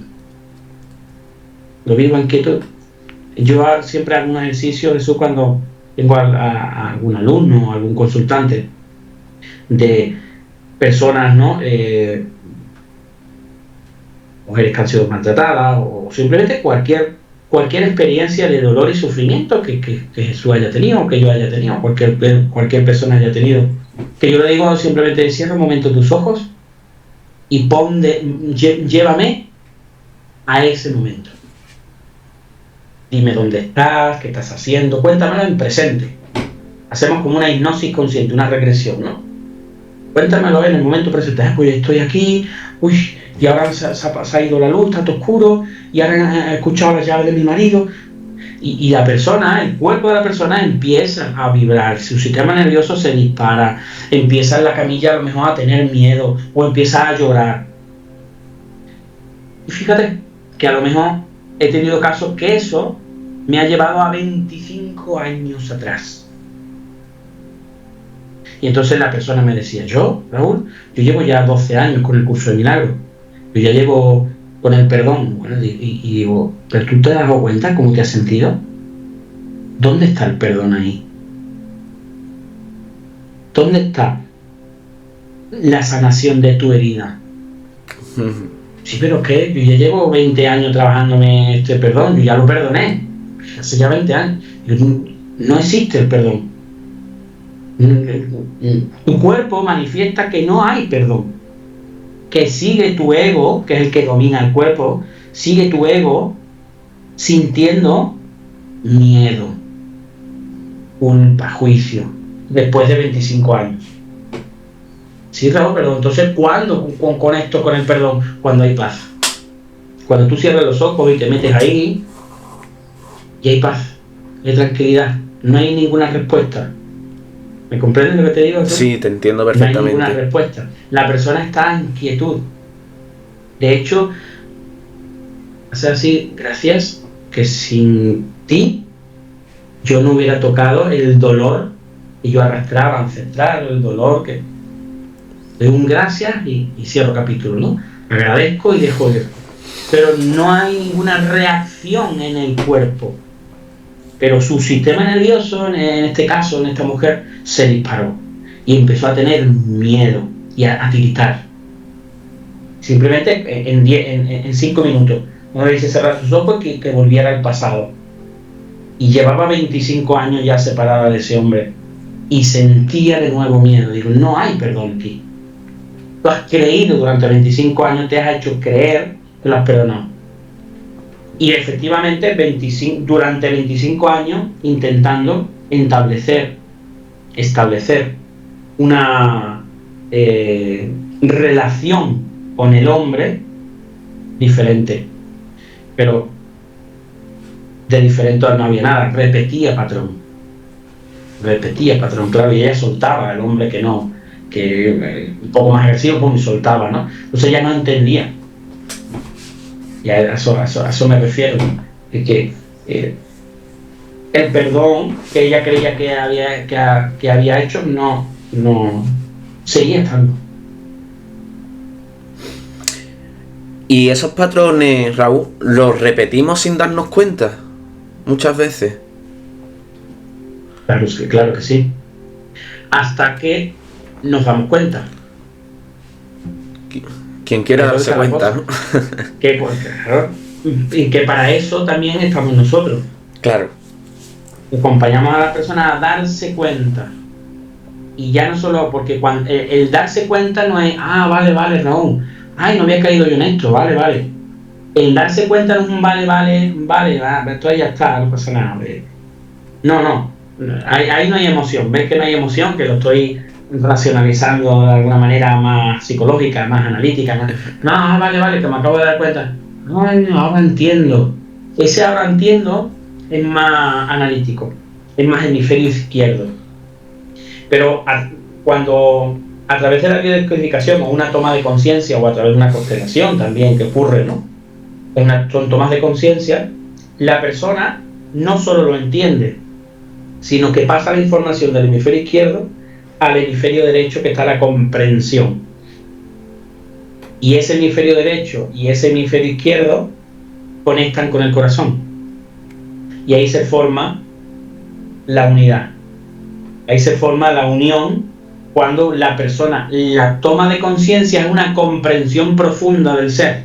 B: Lo vivo en quietud. Yo siempre hago un ejercicio de eso cuando tengo a algún alumno, algún consultante de personas, ¿no? Mujeres que han sido maltratadas o simplemente cualquier experiencia de dolor y sufrimiento que Jesús haya tenido, o que yo haya tenido, cualquier persona haya tenido. Que yo le digo simplemente, cierra un momento tus ojos y llévame a ese momento. Dime dónde estás, qué estás haciendo, cuéntamelo en presente. Hacemos como una hipnosis consciente, una regresión, ¿no? Cuéntamelo en el momento presente. Pues estoy aquí, y ahora se ha ido la luz, está todo oscuro, y ahora he escuchado las llaves de mi marido. Y la persona, el cuerpo de la persona empieza a vibrar, su sistema nervioso se dispara, empieza en la camilla a lo mejor a tener miedo, o empieza a llorar. Y fíjate que a lo mejor he tenido casos que eso me ha llevado a 25 años atrás. Y entonces la persona me decía, Raúl, yo llevo ya 12 años con el curso de milagros, yo ya llevo con el perdón. Bueno, y digo, ¿pero tú te has dado cuenta cómo te has sentido? ¿Dónde está el perdón ahí? ¿Dónde está la sanación de tu herida? Sí, pero ¿qué? Yo ya llevo 20 años trabajándome este perdón, yo ya lo perdoné, hace ya 20 años. No existe el perdón. Tu cuerpo manifiesta que no hay perdón, que sigue tu ego, que es el que domina el cuerpo, sigue tu ego sintiendo miedo, culpa, juicio, después de 25 años. Sí, Raúl, pero entonces, ¿cuándo conecto con el perdón? Cuando hay paz. Cuando tú cierras los ojos y te metes ahí, y hay paz, hay tranquilidad, no hay ninguna respuesta. ¿Me comprendes lo que te digo?
A: Sí, te entiendo
B: No hay
A: perfectamente.
B: ninguna respuesta. La persona está en quietud. De hecho, hacer así, gracias, que sin ti yo no hubiera tocado el dolor que yo arrastraba ancestral, el dolor que... Doy un gracias y cierro capítulo, ¿no? Agradezco y dejo de... Pero no hay ninguna reacción en el cuerpo. Pero su sistema nervioso, en este caso, en esta mujer, se disparó. Y empezó a tener miedo y a tiritar. Simplemente en 5 minutos. Una vez se cerrara sus ojos que volviera al pasado. Y llevaba 25 años ya separada de ese hombre. Y sentía de nuevo miedo. Digo, no hay perdón aquí. Tú has creído durante 25 años, te has hecho creer que lo has perdonado. Y efectivamente, durante 25 años, intentando establecer una relación con el hombre diferente. Pero de diferente no había nada. Repetía patrón, claro, y ella soltaba al hombre que no, que un poco más agresivo, pues me soltaba, ¿no? Entonces ella no entendía. Y a eso me refiero, ¿no? Es que el perdón que ella creía que había hecho no seguía estando.
A: Y esos patrones, Raúl, los repetimos sin darnos cuenta muchas veces.
B: Claro que sí. Hasta que nos damos cuenta.
A: Quien quiera darse cuenta, ¿no?
B: Claro, y que para eso también estamos nosotros.
A: Claro.
B: Acompañamos a la persona a darse cuenta. Y ya no solo porque cuando el darse cuenta no es, vale, Raúl, no había caído yo en esto, vale. El darse cuenta no es un vale, esto ya está, no pasa nada. No. Ahí no hay emoción. ¿Ves que no hay emoción? Que lo estoy racionalizando de alguna manera más psicológica, más analítica. No, vale, que me acabo de dar cuenta. No, ahora entiendo. Ese ahora entiendo es más analítico, es más hemisferio izquierdo. Pero cuando a través de la biodescodificación o una toma de conciencia o a través de una constelación también que ocurre, ¿no? Son tomas de conciencia, la persona no solo lo entiende, sino que pasa la información del hemisferio izquierdo al hemisferio derecho, que está la comprensión. Y ese hemisferio derecho y ese hemisferio izquierdo conectan con el corazón. Y ahí se forma la unidad. Ahí se forma la unión cuando la toma de conciencia es una comprensión profunda del ser.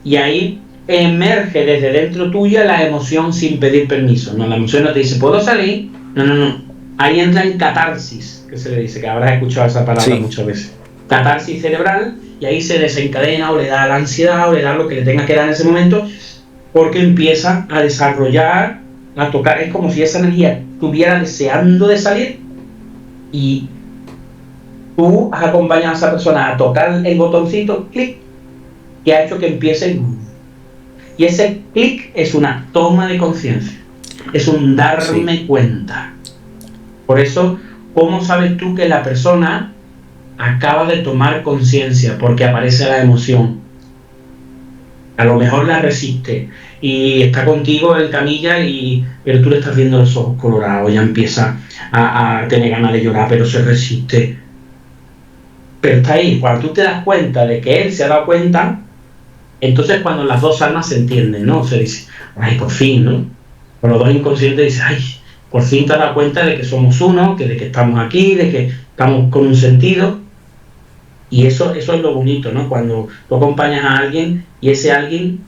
B: Y ahí emerge desde dentro tuya la emoción sin pedir permiso. No, la emoción no te dice, ¿puedo salir? No. Ahí entra en catarsis, que se le dice, que habrás escuchado esa palabra muchas veces. Catarsis cerebral, y ahí se desencadena o le da la ansiedad o le da lo que le tenga que dar en ese momento, porque empieza a desarrollar, a tocar. Es como si esa energía estuviera deseando de salir y tú has acompañado a esa persona a tocar el botoncito, clic, que ha hecho que empiece. Y ese clic es una toma de conciencia, es un darme cuenta. Por eso, ¿cómo sabes tú que la persona acaba de tomar conciencia? Porque aparece la emoción. A lo mejor la resiste y está contigo en camilla, pero tú le estás viendo los ojos colorados, ya empieza a tener ganas de llorar, pero se resiste. Pero está ahí. Cuando tú te das cuenta de que él se ha dado cuenta, entonces cuando las dos almas se entienden, ¿no? Se dice, por fin, ¿no? Con los dos inconscientes dicen, por fin te has dado cuenta de que somos uno, de que estamos aquí, de que estamos con un sentido. Y eso es lo bonito, ¿no? Cuando tú acompañas a alguien y ese alguien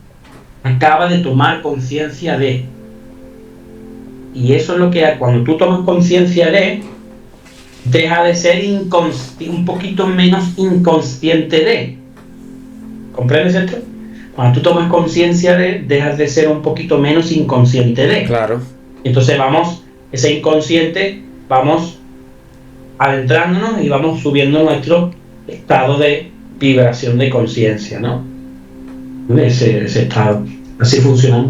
B: acaba de tomar conciencia de. Y eso es lo que cuando tú tomas conciencia de, deja de ser un poquito menos inconsciente de. ¿Comprendes esto? Cuando tú tomas conciencia de, dejas de ser un poquito menos inconsciente de.
A: Claro.
B: Entonces ese inconsciente, vamos adentrándonos y vamos subiendo nuestro estado de vibración de conciencia, ¿no? Ese estado. Así funciona.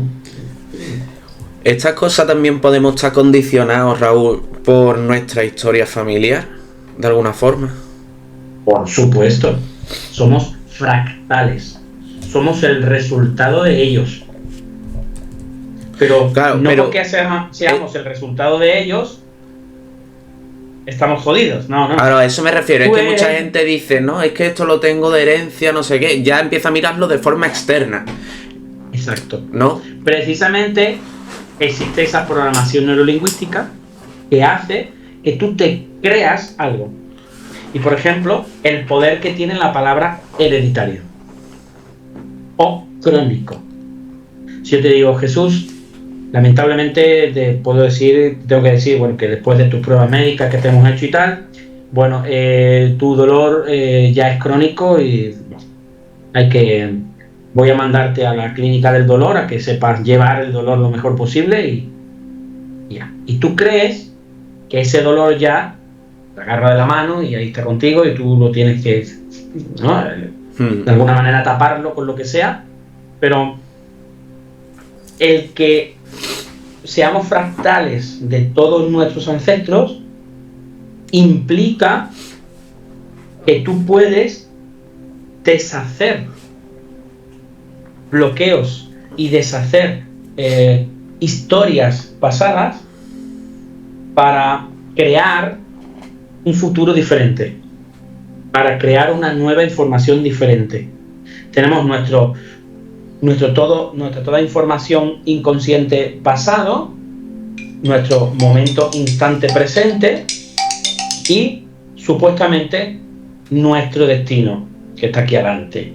A: Estas cosas también podemos estar condicionados, Raúl, por nuestra historia familiar, de alguna forma?
B: Por supuesto, somos fractales, somos el resultado de ellos. Pero
A: claro,
B: no porque seamos el resultado de ellos, estamos jodidos. No.
A: Claro, a eso me refiero. Es que mucha gente dice, no, es que esto lo tengo de herencia, no sé qué. Ya empieza a mirarlo de forma externa.
B: Exacto.
A: ¿No?
B: Precisamente existe esa programación neurolingüística que hace que tú te creas algo. Y por ejemplo, el poder que tiene la palabra hereditario o crónico. Si yo te digo, Jesús, lamentablemente tengo que decir, bueno, que después de tus pruebas médicas que te hemos hecho y tal, bueno, tu dolor ya es crónico y voy a mandarte a la clínica del dolor a que sepas llevar el dolor lo mejor posible y ya. Y tú crees que ese dolor ya te agarra de la mano y ahí está contigo y tú lo tienes que, ¿no?, de alguna manera taparlo con lo que sea, pero el que seamos fractales de todos nuestros ancestros implica que tú puedes deshacer bloqueos y deshacer historias pasadas para crear un futuro diferente, para crear una nueva información diferente. Tenemos nuestra toda información inconsciente pasado, nuestro momento instante presente y supuestamente nuestro destino, que está aquí adelante.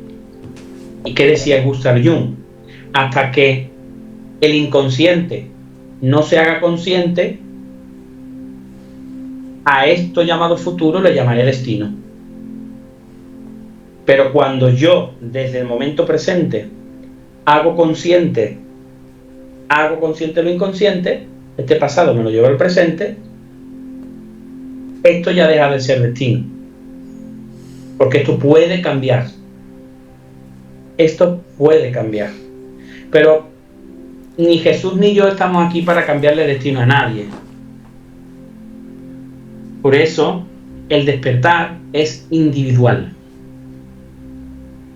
B: ¿Y qué decía Gustav Jung? Hasta que el inconsciente no se haga consciente, a esto llamado futuro le llamaré destino. Pero cuando yo, desde el momento presente, hago consciente lo inconsciente, este pasado me lo llevo al presente, esto ya deja de ser destino. Porque esto puede cambiar. Esto puede cambiar. Pero ni Jesús ni yo estamos aquí para cambiarle destino a nadie. Por eso, el despertar es individual.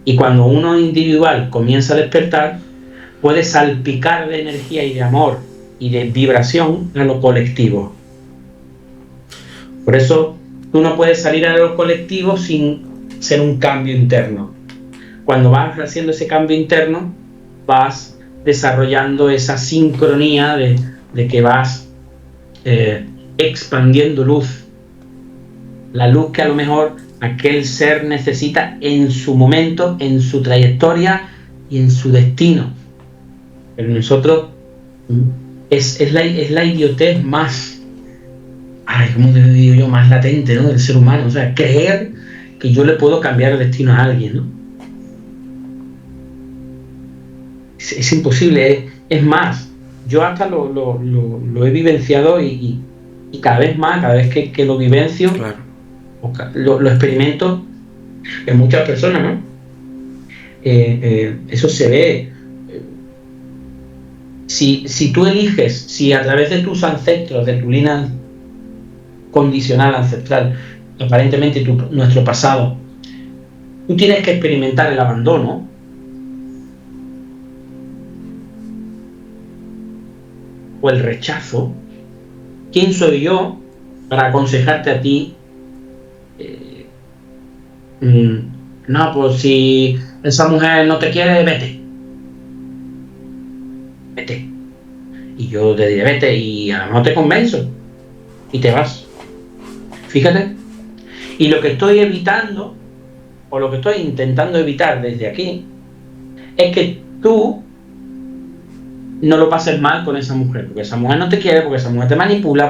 B: Y cuando uno individual comienza a despertar, puede salpicar de energía y de amor y de vibración a lo colectivo. Por eso, tú no puedes salir a lo colectivo sin ser un cambio interno. Cuando vas haciendo ese cambio interno, vas desarrollando esa sincronía de que vas expandiendo luz. La luz que a lo mejor aquel ser necesita en su momento, en su trayectoria y en su destino. Pero nosotros es la idiotez más, ¿cómo te digo yo?, más latente, ¿no?, del ser humano. O sea, creer que yo le puedo cambiar el destino a alguien, ¿no? Es imposible. Es más, yo hasta lo he vivenciado y cada vez más, cada vez que lo vivencio, claro, lo experimento en muchas personas, ¿no? Eso se ve. Si tú eliges, si a través de tus ancestros, de tu línea condicional ancestral, aparentemente nuestro pasado, tú tienes que experimentar el abandono, o el rechazo, ¿quién soy yo para aconsejarte a ti? No, pues si esa mujer no te quiere, vete. Y yo te diré, vete, y a lo mejor te convenzo y te vas. Fíjate. Y lo que estoy evitando, o lo que estoy intentando evitar desde aquí, es que tú no lo pases mal con esa mujer, porque esa mujer no te quiere, porque esa mujer te manipula,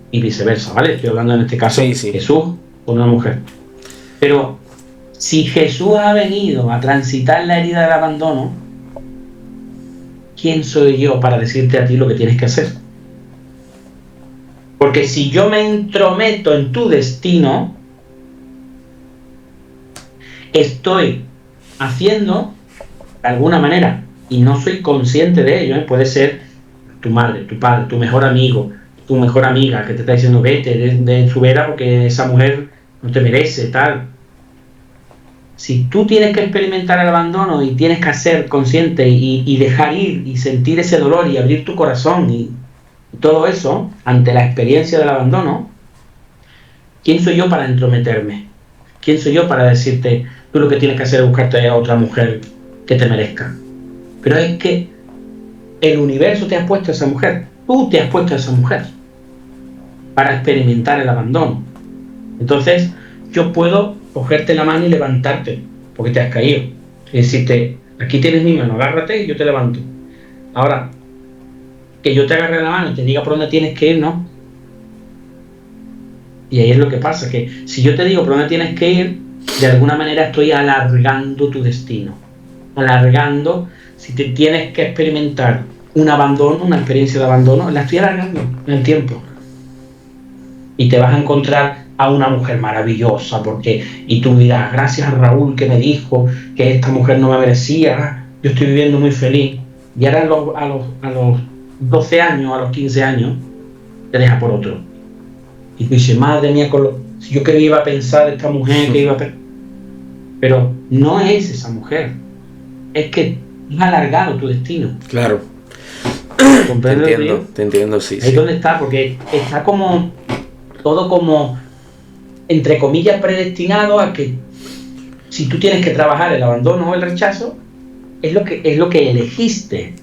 B: y viceversa, ¿vale? Estoy hablando en este caso de Jesús con una mujer. Pero si Jesús ha venido a transitar la herida del abandono, ¿quién soy yo para decirte a ti lo que tienes que hacer? Porque si yo me entrometo en tu destino, estoy haciendo, de alguna manera, y no soy consciente de ello, puede ser tu madre, tu padre, tu mejor amigo, tu mejor amiga que te está diciendo vete de su vera porque esa mujer no te merece, tal. Si tú tienes que experimentar el abandono y tienes que ser consciente y dejar ir y sentir ese dolor y abrir tu corazón y todo eso ante la experiencia del abandono, ¿quién soy yo para entrometerme? ¿Quién soy yo para decirte tú lo que tienes que hacer es buscarte a otra mujer que te merezca? Pero es que el universo te ha puesto a esa mujer, tú te has puesto a esa mujer para experimentar el abandono. Entonces yo puedo cogerte la mano y levantarte porque te has caído y decirte aquí tienes mi mano, agárrate y yo te levanto. Ahora, que yo te agarre la mano y te diga por dónde tienes que ir, ¿no? Y ahí es lo que pasa, que si yo te digo por dónde tienes que ir, de alguna manera estoy alargando tu destino, alargando. Si te tienes que experimentar un abandono, una experiencia de abandono, la estoy alargando en el tiempo. Y te vas a encontrar a una mujer maravillosa, y tú dirás, gracias a Raúl que me dijo que esta mujer no me merecía, yo estoy viviendo muy feliz. Y ahora a los 12 años, a los 15 años, te deja por otro. Y tú dices, madre mía, si yo que iba a pensar de esta mujer, que iba a pero no es esa mujer, es que has alargado tu destino.
A: Claro. Te entiendo, sí.
B: Ahí es donde está, porque está como todo como, entre comillas, predestinado a que si tú tienes que trabajar el abandono o el rechazo, es lo que elegiste.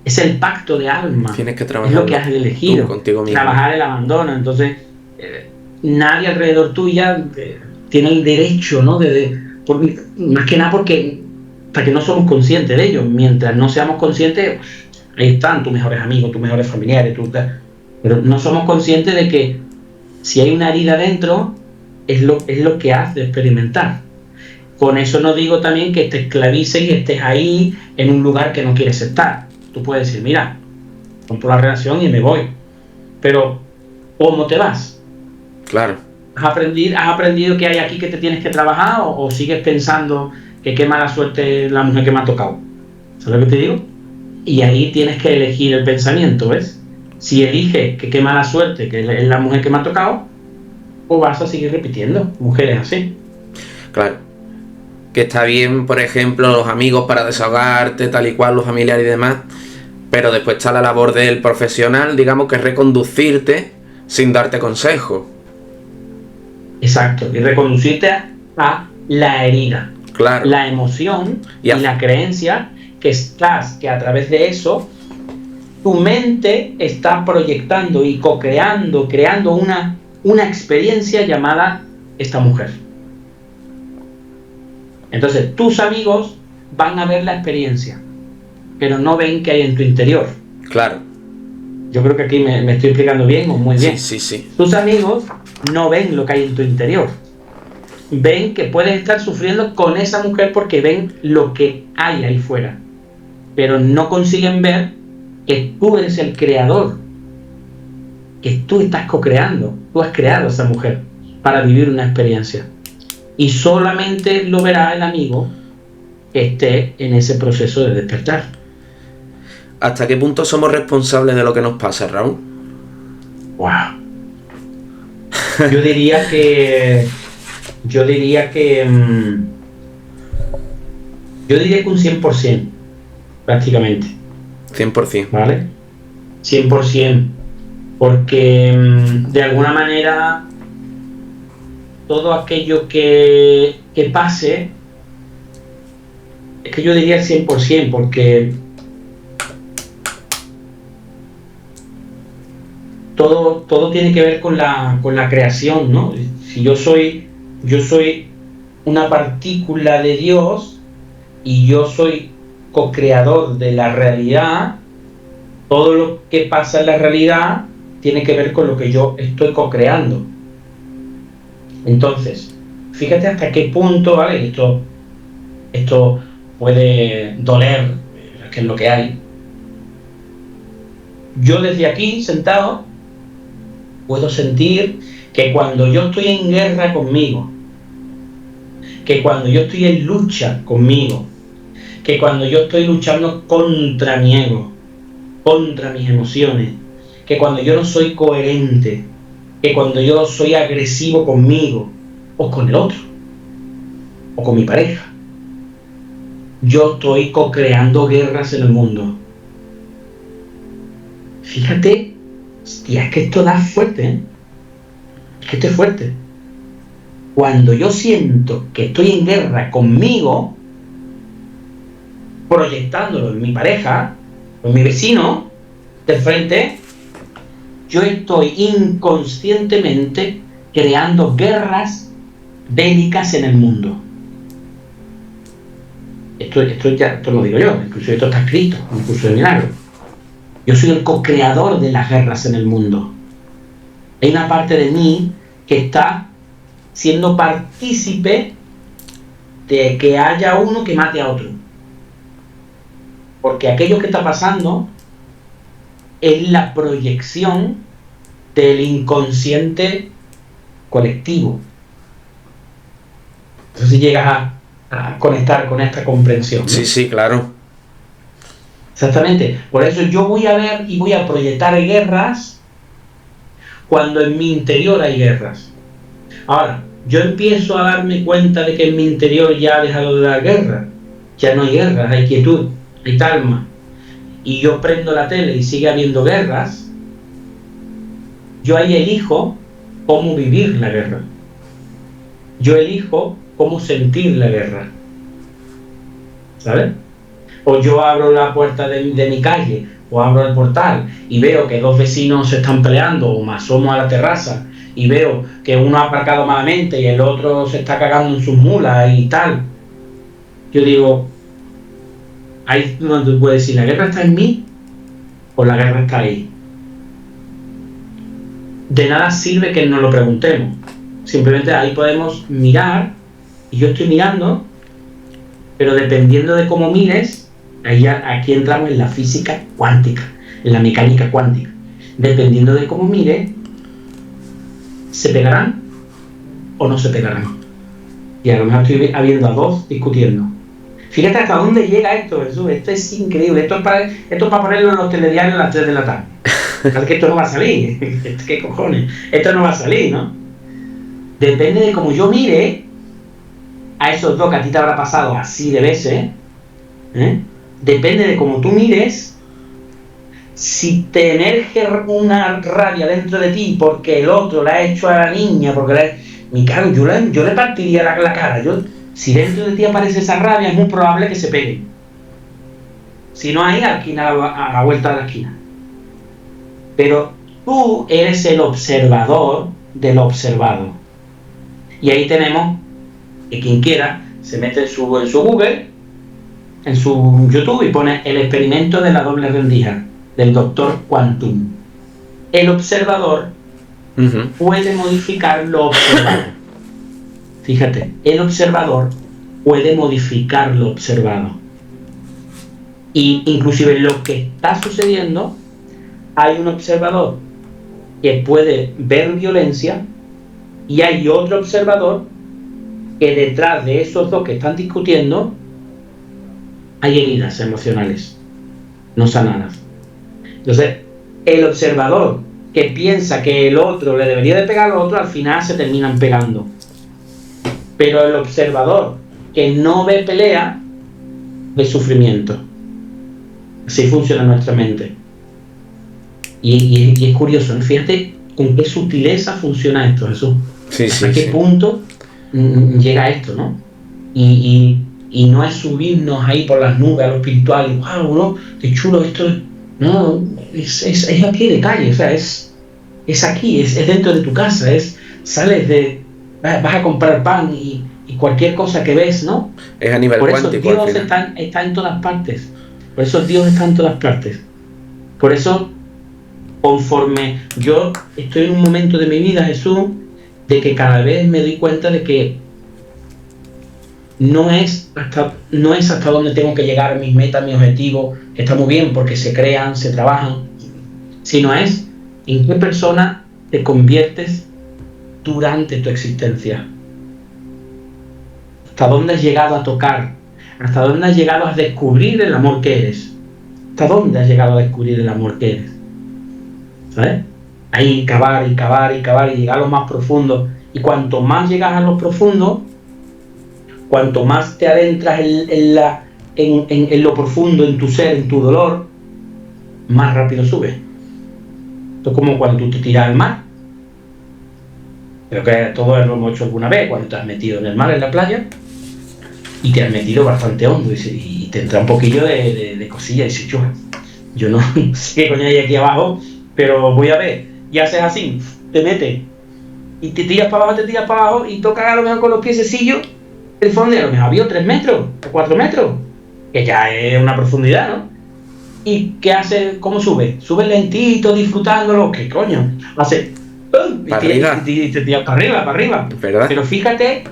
B: Es el pacto de alma.
A: Tienes que trabajar.
B: Es lo que has elegido.
A: Contigo mismo.
B: Trabajar el abandono. Entonces, nadie alrededor tuya tiene el derecho, ¿no? Más que nada porque no somos conscientes de ello. Mientras no seamos conscientes, ahí están tus mejores amigos, tus mejores familiares, pero no somos conscientes de que si hay una herida dentro, es lo que has de experimentar. Con eso no digo también que te esclavices y estés ahí en un lugar que no quieres estar. Tú puedes decir, mira, rompo la relación y me voy. Pero, ¿cómo te vas?
A: Claro.
B: ¿Has aprendido que hay aquí que te tienes que trabajar o sigues pensando que qué mala suerte la mujer que me ha tocado? ¿Sabes lo que te digo? Y ahí tienes que elegir el pensamiento, ¿ves? Si eliges que qué mala suerte que es la mujer que me ha tocado, o vas a seguir repitiendo mujeres así.
A: Claro. Que está bien, por ejemplo, los amigos para desahogarte, tal y cual, los familiares y demás, pero después está la labor del profesional, digamos, que es reconducirte sin darte consejo.
B: Exacto, y reconducirte a la herida,
A: claro,
B: la emoción y la creencia que a través de eso tu mente está proyectando y co-creando, creando una experiencia llamada esta mujer. Entonces tus amigos van a ver la experiencia, pero no ven qué hay en tu interior.
A: Claro.
B: Yo creo que aquí me estoy explicando bien o muy bien.
A: Sí.
B: Tus amigos no ven lo que hay en tu interior. Ven que puedes estar sufriendo con esa mujer porque ven lo que hay ahí fuera. Pero no consiguen ver que tú eres el creador. Que tú estás co-creando. Tú has creado a esa mujer para vivir una experiencia. Y solamente lo verá el amigo que esté en ese proceso de despertar.
A: ¿Hasta qué punto somos responsables de lo que nos pasa, Raúl?
B: Wow. Yo diría que un 100%, prácticamente.
A: 100%.
B: ¿Vale? 100%. Porque de alguna manera todo aquello que pase, es que yo diría el 100%, porque todo tiene que ver con la creación, ¿no? Si yo soy una partícula de Dios y yo soy co-creador de la realidad, todo lo que pasa en la realidad tiene que ver con lo que yo estoy co-creando. Entonces, fíjate hasta qué punto, ¿vale? Esto puede doler, que es lo que hay. Yo desde aquí, sentado, puedo sentir que cuando yo estoy en guerra conmigo, que cuando yo estoy en lucha conmigo, que cuando yo estoy luchando contra mi ego, contra mis emociones, que cuando yo no soy coherente, que cuando yo soy agresivo conmigo o con el otro o con mi pareja, yo estoy co-creando guerras en el mundo. Fíjate, hostia, es que esto da fuerte, ¿eh? Es que esto es fuerte. Cuando yo siento que estoy en guerra conmigo, proyectándolo en mi pareja, o en mi vecino de frente, yo estoy inconscientemente creando guerras bélicas en el mundo. Esto lo digo yo, incluso esto está escrito en el curso de milagro. Yo soy el co-creador de las guerras en el mundo. Hay una parte de mí que está siendo partícipe de que haya uno que mate a otro. Porque aquello que está pasando es la proyección del inconsciente colectivo. Entonces llegas a conectar con esta comprensión, ¿no?
A: Sí, sí, claro.
B: Exactamente. Por eso yo voy a ver y voy a proyectar guerras cuando en mi interior hay guerras. Ahora, yo empiezo a darme cuenta de que en mi interior ya ha dejado de dar guerra. Ya no hay guerras, hay quietud, hay calma. Y yo prendo la tele y sigue habiendo guerras. Yo ahí elijo cómo vivir la guerra. Yo elijo cómo sentir la guerra. ¿Sabes? O yo abro la puerta de mi calle, o abro el portal y veo que dos vecinos se están peleando, o me asomo a la terraza y veo que uno ha aparcado malamente y el otro se está cagando en sus mulas y tal. Yo digo, ahí es donde tú puedes decir, ¿la guerra está en mí o la guerra está ahí? De nada sirve que nos lo preguntemos. Simplemente ahí podemos mirar, y yo estoy mirando, pero dependiendo de cómo mires, aquí entramos en la física cuántica, en la mecánica cuántica. Dependiendo de cómo mire, ¿se pegarán o no se pegarán? Y a lo mejor estoy viendo a dos discutiendo. Fíjate hasta dónde llega esto, Jesús. Esto es increíble. Esto es para ponerlo en los telediarios a las 3 de la tarde. Es que esto no va a salir. ¿Qué cojones? Esto no va a salir, ¿no? Depende de cómo yo mire a esos dos que a ti te habrá pasado así de veces, ¿eh? Depende de cómo tú mires, si te emerge una rabia dentro de ti porque el otro le ha hecho a la niña, mi caro, yo le partiría la cara. Si dentro de ti aparece esa rabia, es muy probable que se pegue. Si no hay, a la vuelta de la esquina. Pero tú eres el observador del observado. Y ahí tenemos que quien quiera se mete en su Google, en su YouTube, y pone el experimento de la doble rendija del doctor Quantum. El observador puede modificar lo observado. Fíjate, el observador puede modificar lo observado. Y inclusive lo que está sucediendo, hay un observador que puede ver violencia y hay otro observador que detrás de esos dos que están discutiendo hay heridas emocionales no sanadas. Entonces, el observador que piensa que el otro le debería de pegar al otro, al final se terminan pegando. Pero el observador que no ve pelea, ve sufrimiento. Así funciona nuestra mente. Y es curioso, ¿no? Fíjate con qué sutileza funciona esto, Jesús.
A: Sí,
B: ¿A qué punto llega esto, no? Y no es subirnos ahí por las nubes a lo espiritual y wow, ¿no? Qué chulo esto. No, es aquí de calle, o sea, es aquí, es dentro de tu casa, sales vas a comprar pan y cualquier cosa que ves, ¿no?
A: Es a nivel cuántico.
B: Por eso Dios está en todas partes. Por eso Dios está en todas partes. Por eso, conforme yo estoy en un momento de mi vida, Jesús, de que cada vez me doy cuenta de que no es hasta donde tengo que llegar, mis metas, mis objetivos, que está muy bien porque se crean, se trabajan, sino es en qué persona te conviertes durante tu existencia. Hasta dónde has llegado a tocar, hasta dónde has llegado a descubrir el amor que eres, hasta dónde has llegado a descubrir el amor que eres. ¿sabes? Ahí cavar y cavar y cavar y llegar a lo más profundo. Y cuanto más llegas a lo profundo, cuanto más te adentras en lo profundo, en tu ser, en tu dolor, más rápido subes. Esto es como cuando tú te tiras al mar. Creo que todos lo hemos hecho alguna vez, cuando te has metido en el mar, en la playa, y te has metido bastante hondo y te entra un poquillo de cosilla y dices, yo no sé qué coño hay aquí abajo, pero voy a ver. Y haces así, te metes y te tiras para abajo y tocas a lo mejor con los piececillos el fondo, y a lo mejor había 3 metros o 4 metros, que ya es una profundidad, ¿no? ¿Y qué hace? ¿Cómo sube? Sube lentito, disfrutándolo. ¿Qué coño? Hace y te tiras para arriba.
A: ¿Verdad?
B: Pero fíjate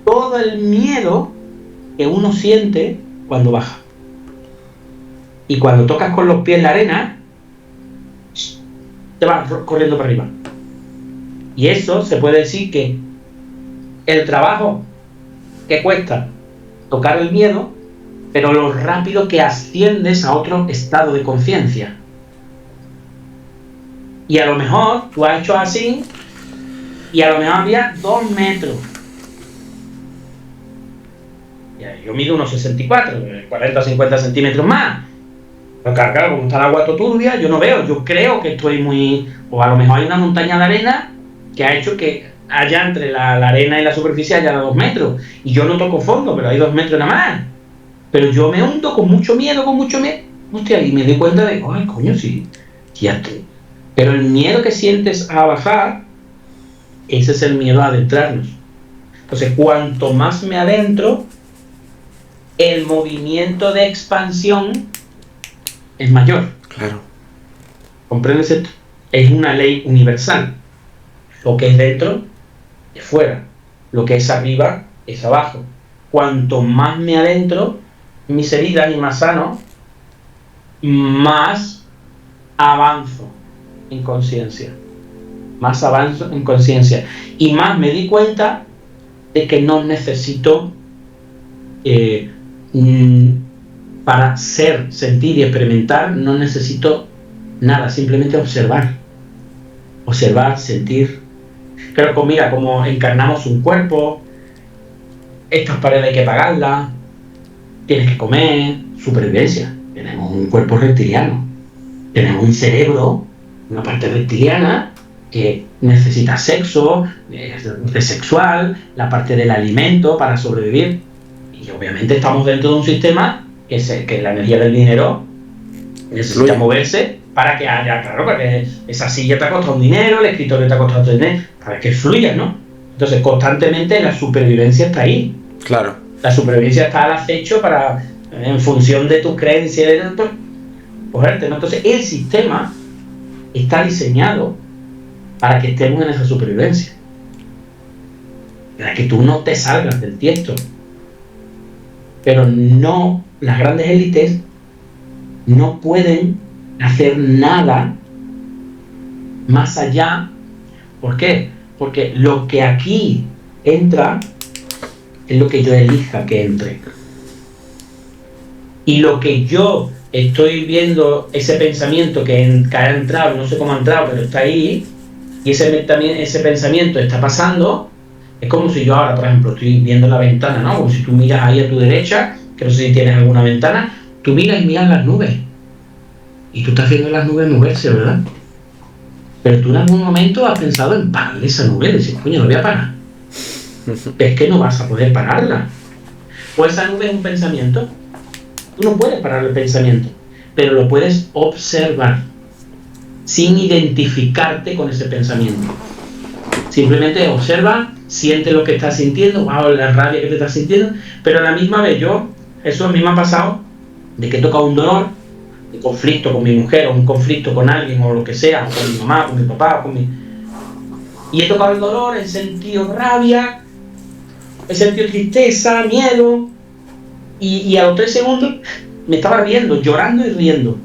B: todo el miedo que uno siente cuando baja. Y cuando tocas con los pies la arena, te vas corriendo para arriba. Y eso se puede decir que el trabajo que cuesta tocar el miedo, pero lo rápido que asciendes a otro estado de conciencia. Y a lo mejor tú has hecho así, y a lo mejor había 2 metros. Yo mido unos 64, 40 o 50 centímetros más. Pero claro, como está el agua turbia, yo no veo, yo creo que estoy muy... O a lo mejor hay una montaña de arena que ha hecho que allá entre la arena y la superficie haya 2 metros. Y yo no toco fondo, pero hay 2 metros nada más. Pero yo me hundo con mucho miedo. Hostia, y me doy cuenta de, ay, coño, sí, ya estoy. Pero el miedo que sientes a bajar, ese es el miedo a adentrarnos. Entonces, cuanto más me adentro, el movimiento de expansión es mayor.
A: Claro.
B: ¿Comprendes esto? Es una ley universal. Lo que es dentro es fuera. Lo que es arriba es abajo. Cuanto más me adentro, mis heridas y más sano, más avanzo en conciencia. Más avanzo en conciencia. Y más me di cuenta de que no necesito para ser, sentir y experimentar, no necesito nada, simplemente observar. Observar, sentir. Pero pues mira, como encarnamos un cuerpo, estas paredes hay que pagarlas, tienes que comer, supervivencia. Tenemos un cuerpo reptiliano, tenemos un cerebro, una parte reptiliana que necesita sexo, de sexual, la parte del alimento para sobrevivir. Y obviamente estamos dentro de un sistema que la energía del dinero necesita moverse para que haya, claro, para que esa silla te ha costado un dinero, el escritorio te ha costado otro dinero, para que fluya, ¿no? Entonces constantemente la supervivencia está ahí.
A: Claro.
B: La supervivencia está al acecho para, en función de tus creencias, cogerte, ¿no? Entonces el sistema está diseñado para que estemos en esa supervivencia, para que tú no te salgas del tiesto. Pero no, las grandes élites no pueden hacer nada más allá. ¿Por qué? Porque lo que aquí entra es lo que yo elija que entre. Y lo que yo estoy viendo, ese pensamiento que ha entrado, no sé cómo ha entrado, pero está ahí, y ese pensamiento está pasando. Es como si yo ahora, por ejemplo, estoy viendo la ventana, ¿no? Como si tú miras ahí a tu derecha, que no sé si tienes alguna ventana, tú miras y miras las nubes. Y tú estás viendo las nubes moverse, ¿verdad? Pero tú en algún momento has pensado en pararle esa nube, y dices, coño, lo voy a parar. Es que no vas a poder pararla. O esa nube es un pensamiento. Tú no puedes parar el pensamiento, pero lo puedes observar sin identificarte con ese pensamiento. Simplemente observa, siente lo que estás sintiendo, wow, la rabia que te estás sintiendo, pero a la misma vez eso a mí me ha pasado, de que he tocado un dolor, de conflicto con mi mujer, o un conflicto con alguien, o lo que sea, o con mi mamá, con mi papá, y he tocado el dolor, he sentido rabia, he sentido tristeza, miedo, y a los 3 segundos me estaba riendo, llorando y riendo,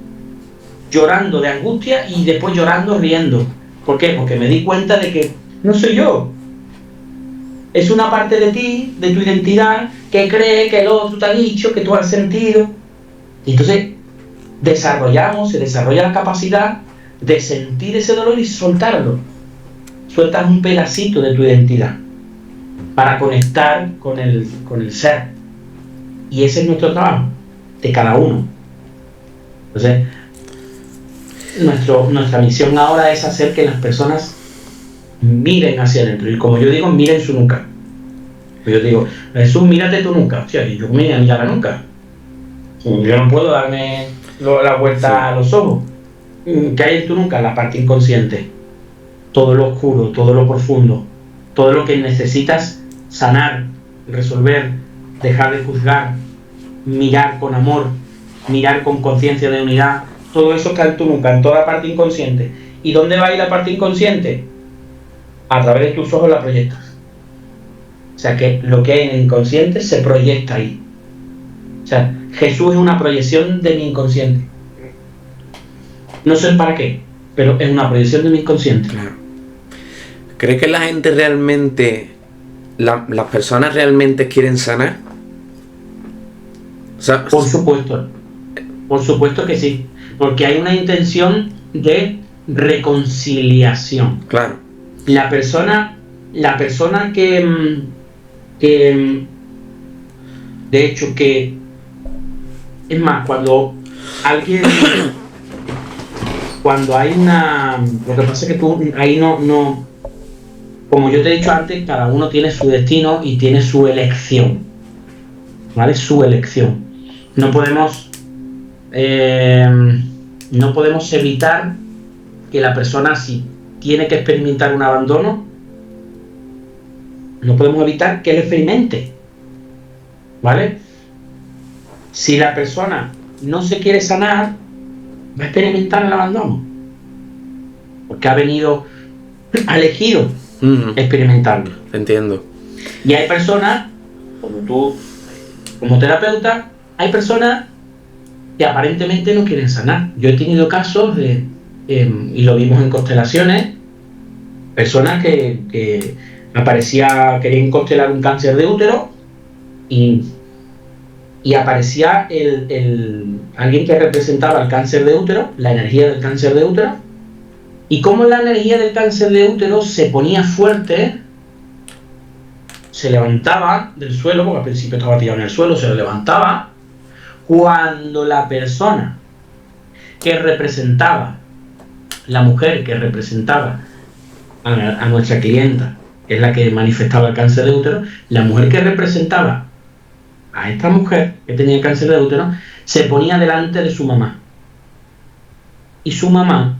B: llorando de angustia y después llorando, riendo. ¿Por qué? Porque me di cuenta de que no soy yo. Es una parte de ti, de tu identidad, que cree que el otro te ha dicho, que tú has sentido. Y entonces se desarrolla la capacidad de sentir ese dolor y soltarlo. Sueltas un pedacito de tu identidad para conectar con el ser. Y ese es nuestro trabajo, de cada uno. Entonces, nuestra misión ahora es hacer que las personas miren hacia adentro. Y como yo digo, miren su nuca. Yo digo, Jesús, mírate tu nuca. Hostia, y yo me mira la nuca. Yo no puedo darme la vuelta a los ojos. ¿Qué hay en tu nuca? La parte inconsciente. Todo lo oscuro, todo lo profundo, todo lo que necesitas sanar, resolver, dejar de juzgar, mirar con amor, mirar con conciencia de unidad. Todo eso está en tu nuca, en toda la parte inconsciente. ¿Y dónde va a ir la parte inconsciente? A través de tus ojos la proyectas. O sea que lo que hay en el inconsciente se proyecta ahí. O sea, Jesús es una proyección de mi inconsciente. No sé para qué, pero es una proyección de mi inconsciente.
A: Claro. ¿Crees que la gente realmente, las personas realmente quieren sanar? O sea,
B: por supuesto que sí, porque hay una intención de reconciliación.
A: Claro.
B: La persona que de hecho que es más, cuando hay una, lo que pasa es que tú ahí no, como yo te he dicho antes, cada uno tiene su destino y tiene su elección, ¿vale? Su elección. No podemos evitar que la persona, si tiene que experimentar un abandono, no podemos evitar que él experimente, ¿vale? Si la persona no se quiere sanar, va a experimentar el abandono, porque ha elegido experimentarlo.
A: Entiendo.
B: Y hay personas, como tú, como terapeuta, hay personas que aparentemente no quieren sanar. Yo he tenido casos de, y lo vimos en constelaciones, personas que querían constelar un cáncer de útero y aparecía alguien que representaba el cáncer de útero, la energía del cáncer de útero, y cómo la energía del cáncer de útero se ponía fuerte, se levantaba del suelo, porque al principio estaba tirado en el suelo, se levantaba, cuando la persona que representaba, la mujer que representaba a nuestra clienta, que es la que manifestaba el cáncer de útero, la mujer que representaba a esta mujer que tenía cáncer de útero, se ponía delante de su mamá. Y su mamá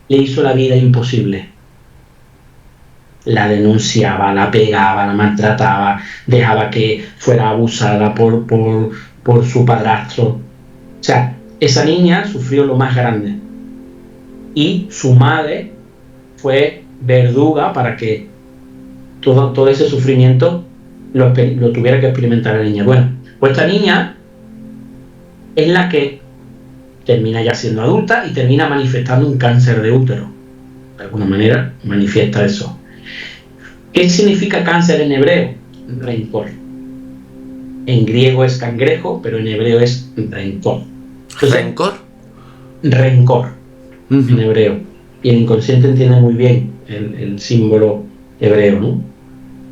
B: le hizo la vida imposible. La denunciaba, la pegaba, la maltrataba, dejaba que fuera abusada por su padrastro. O sea, esa niña sufrió lo más grande. Y su madre fue verduga para que todo ese sufrimiento lo tuviera que experimentar la niña. Bueno, pues esta niña es la que termina ya siendo adulta y termina manifestando un cáncer de útero. De alguna manera manifiesta eso. ¿Qué significa cáncer en hebreo? Rencor. En griego es cangrejo, pero en hebreo es rencor. Entonces,
A: ¿Rencor?
B: Rencor, en hebreo. Y el inconsciente entiende muy bien el símbolo hebreo, ¿no?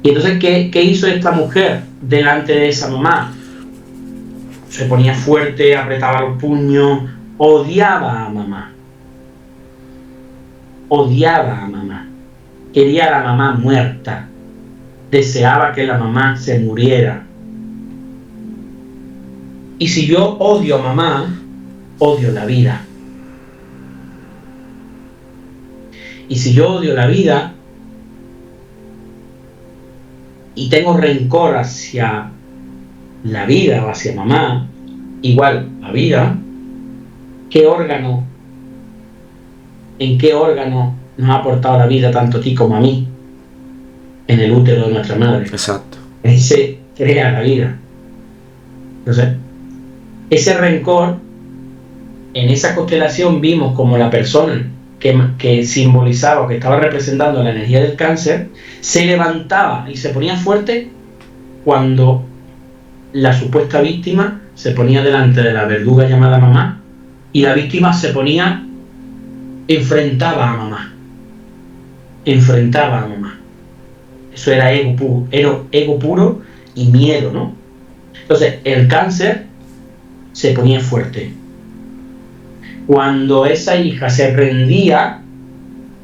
B: Y entonces, ¿qué hizo esta mujer delante de esa mamá? Se ponía fuerte, apretaba los puños, odiaba a mamá. Odiaba a mamá. Quería a la mamá muerta. Deseaba que la mamá se muriera. Y si yo odio a mamá, odio la vida. Y si yo odio la vida y tengo rencor hacia la vida o hacia mamá, igual la vida, ¿en qué órgano nos ha aportado la vida tanto a ti como a mí? En el útero de nuestra madre.
A: Exacto.
B: Ahí se crea la vida. Entonces, ese rencor, en esa constelación vimos como la persona que simbolizaba o que estaba representando la energía del cáncer, se levantaba y se ponía fuerte cuando la supuesta víctima se ponía delante de la verduga llamada mamá y la víctima se ponía enfrentaba a mamá. Enfrentaba a mamá. Eso era ego puro y miedo, ¿no? Entonces, el cáncer se ponía fuerte. Cuando esa hija se rendía,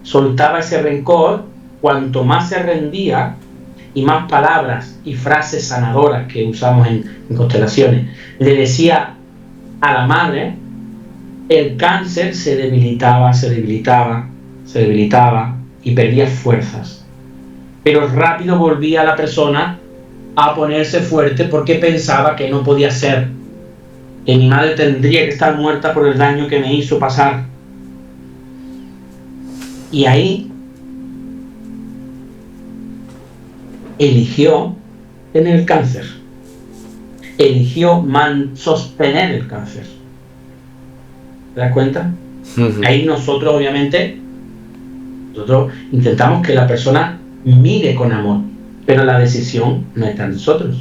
B: soltaba ese rencor, cuanto más se rendía y más palabras y frases sanadoras que usamos en constelaciones le decía a la madre, el cáncer se debilitaba y perdía fuerzas. Pero rápido volvía la persona a ponerse fuerte porque pensaba que no podía ser, que mi madre tendría que estar muerta por el daño que me hizo pasar. Y ahí eligió tener el cáncer, eligió sostener el cáncer. ¿Te das cuenta? Ahí nosotros obviamente intentamos que la persona mire con amor, pero la decisión no está en nosotros.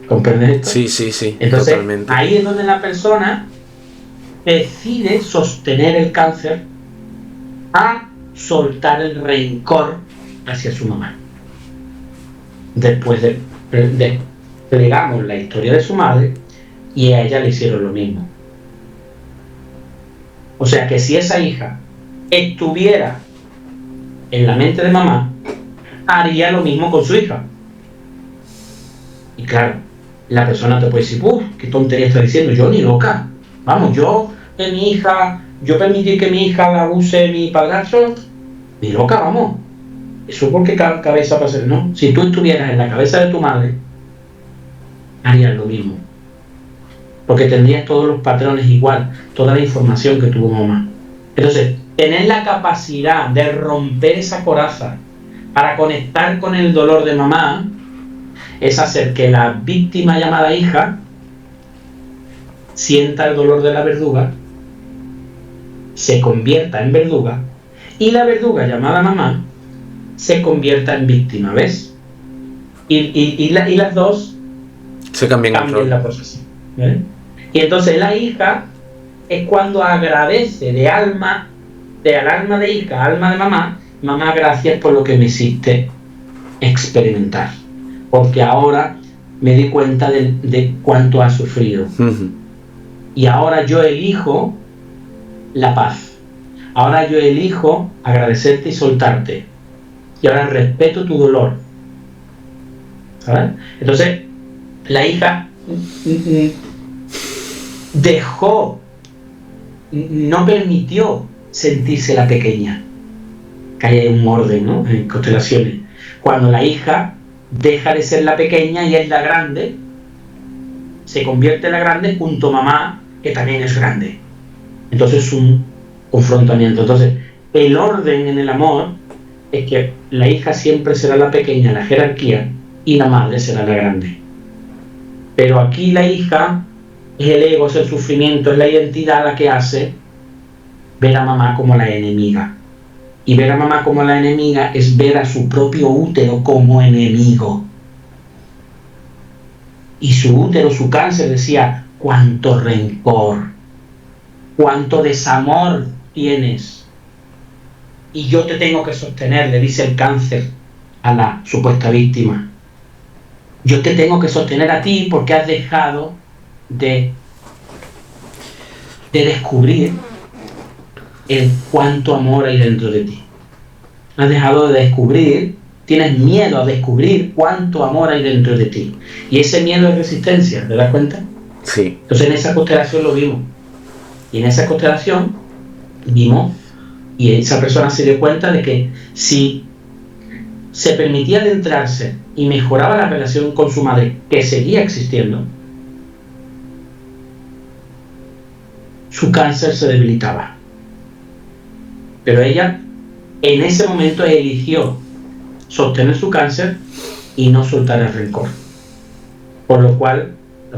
B: ¿Comprendes esto?
A: Sí,
B: entonces,
A: totalmente.
B: Ahí es donde la persona decide sostener el cáncer a soltar el rencor hacia su mamá. Después desplegamos la historia de su madre y a ella le hicieron lo mismo. O sea que si esa hija estuviera en la mente de mamá, haría lo mismo con su hija. Y claro, la persona te puede decir, qué tontería está diciendo, yo ni loca. Vamos, yo permití que mi hija la abuse mi padrastro, ni loca, vamos. Eso porque cabeza para ser, ¿no? Si tú estuvieras en la cabeza de tu madre, harías lo mismo. Porque tendrías todos los patrones igual, toda la información que tuvo mamá. Entonces, tener la capacidad de romper esa coraza para conectar con el dolor de mamá es hacer que la víctima llamada hija sienta el dolor de la verduga, se convierta en verduga, y la verduga llamada mamá se convierta en víctima, ¿ves? Y las dos
A: se cambian
B: la posición, ¿ves? Y entonces la hija es cuando agradece del alma de hija, alma de mamá, gracias por lo que me hiciste experimentar, porque ahora me di cuenta de cuánto has sufrido. Y ahora yo elijo la paz. Ahora yo elijo agradecerte y soltarte. Y ahora respeto tu dolor. ¿Sabes? Entonces, la hija no permitió sentirse la pequeña. Que hay un orden, ¿no? En constelaciones. Cuando la hija deja de ser la pequeña y es la grande, se convierte en la grande junto a mamá, que también es grande. Entonces es un confrontamiento. Entonces, el orden en el amor es que la hija siempre será la pequeña en la jerarquía y la madre será la grande. Pero aquí la hija es el ego, es el sufrimiento, es la identidad la que hace ver a mamá como la enemiga. Y ver a mamá como la enemiga es ver a su propio útero como enemigo. Y su útero, su cáncer, decía, cuánto rencor, cuánto desamor tienes. Y yo te tengo que sostener, le dice el cáncer a la supuesta víctima. Yo te tengo que sostener a ti porque has dejado de descubrir el cuánto amor hay dentro de ti. Has dejado de descubrir, tienes miedo a descubrir cuánto amor hay dentro de ti. Y ese miedo es resistencia, ¿te das cuenta?
A: Sí.
B: Entonces en esa constelación lo vimos. Y en esa constelación vimos, y esa persona se dio cuenta de que si se permitía adentrarse y mejoraba la relación con su madre, que seguía existiendo, su cáncer se debilitaba. Pero ella en ese momento eligió sostener su cáncer y no soltar el rencor. Por lo cual,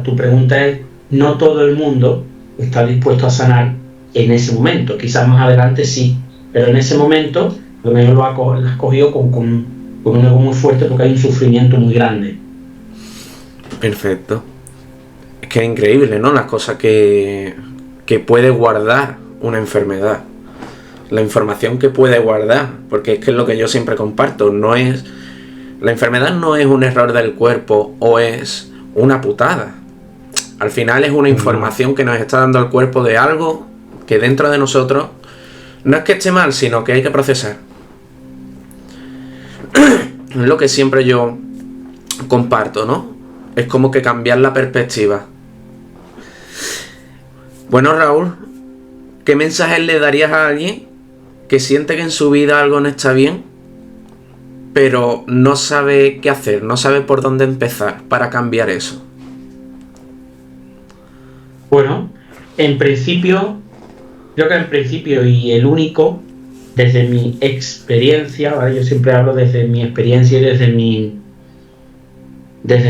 B: tu pregunta es, no todo el mundo está dispuesto a sanar en ese momento. Quizás más adelante sí, pero en ese momento lo mejor lo has cogido con un ego muy fuerte porque hay un sufrimiento muy grande.
A: Perfecto. Es que es increíble, ¿no? Las cosas que puede guardar una enfermedad. La información que puede guardar, porque es que es lo que yo siempre comparto, la enfermedad no es un error del cuerpo o es una putada. Al final es una información que nos está dando el cuerpo de algo que dentro de nosotros no es que esté mal, sino que hay que procesar. Es lo que siempre yo comparto, ¿no? Es como que cambiar la perspectiva. Bueno, Raúl, ¿qué mensaje le darías a alguien que siente que en su vida algo no está bien, pero no sabe qué hacer, no sabe por dónde empezar para cambiar eso?
B: Bueno, en principio, creo que en principio y el único, desde mi experiencia, ¿vale? Yo siempre hablo desde mi experiencia y desde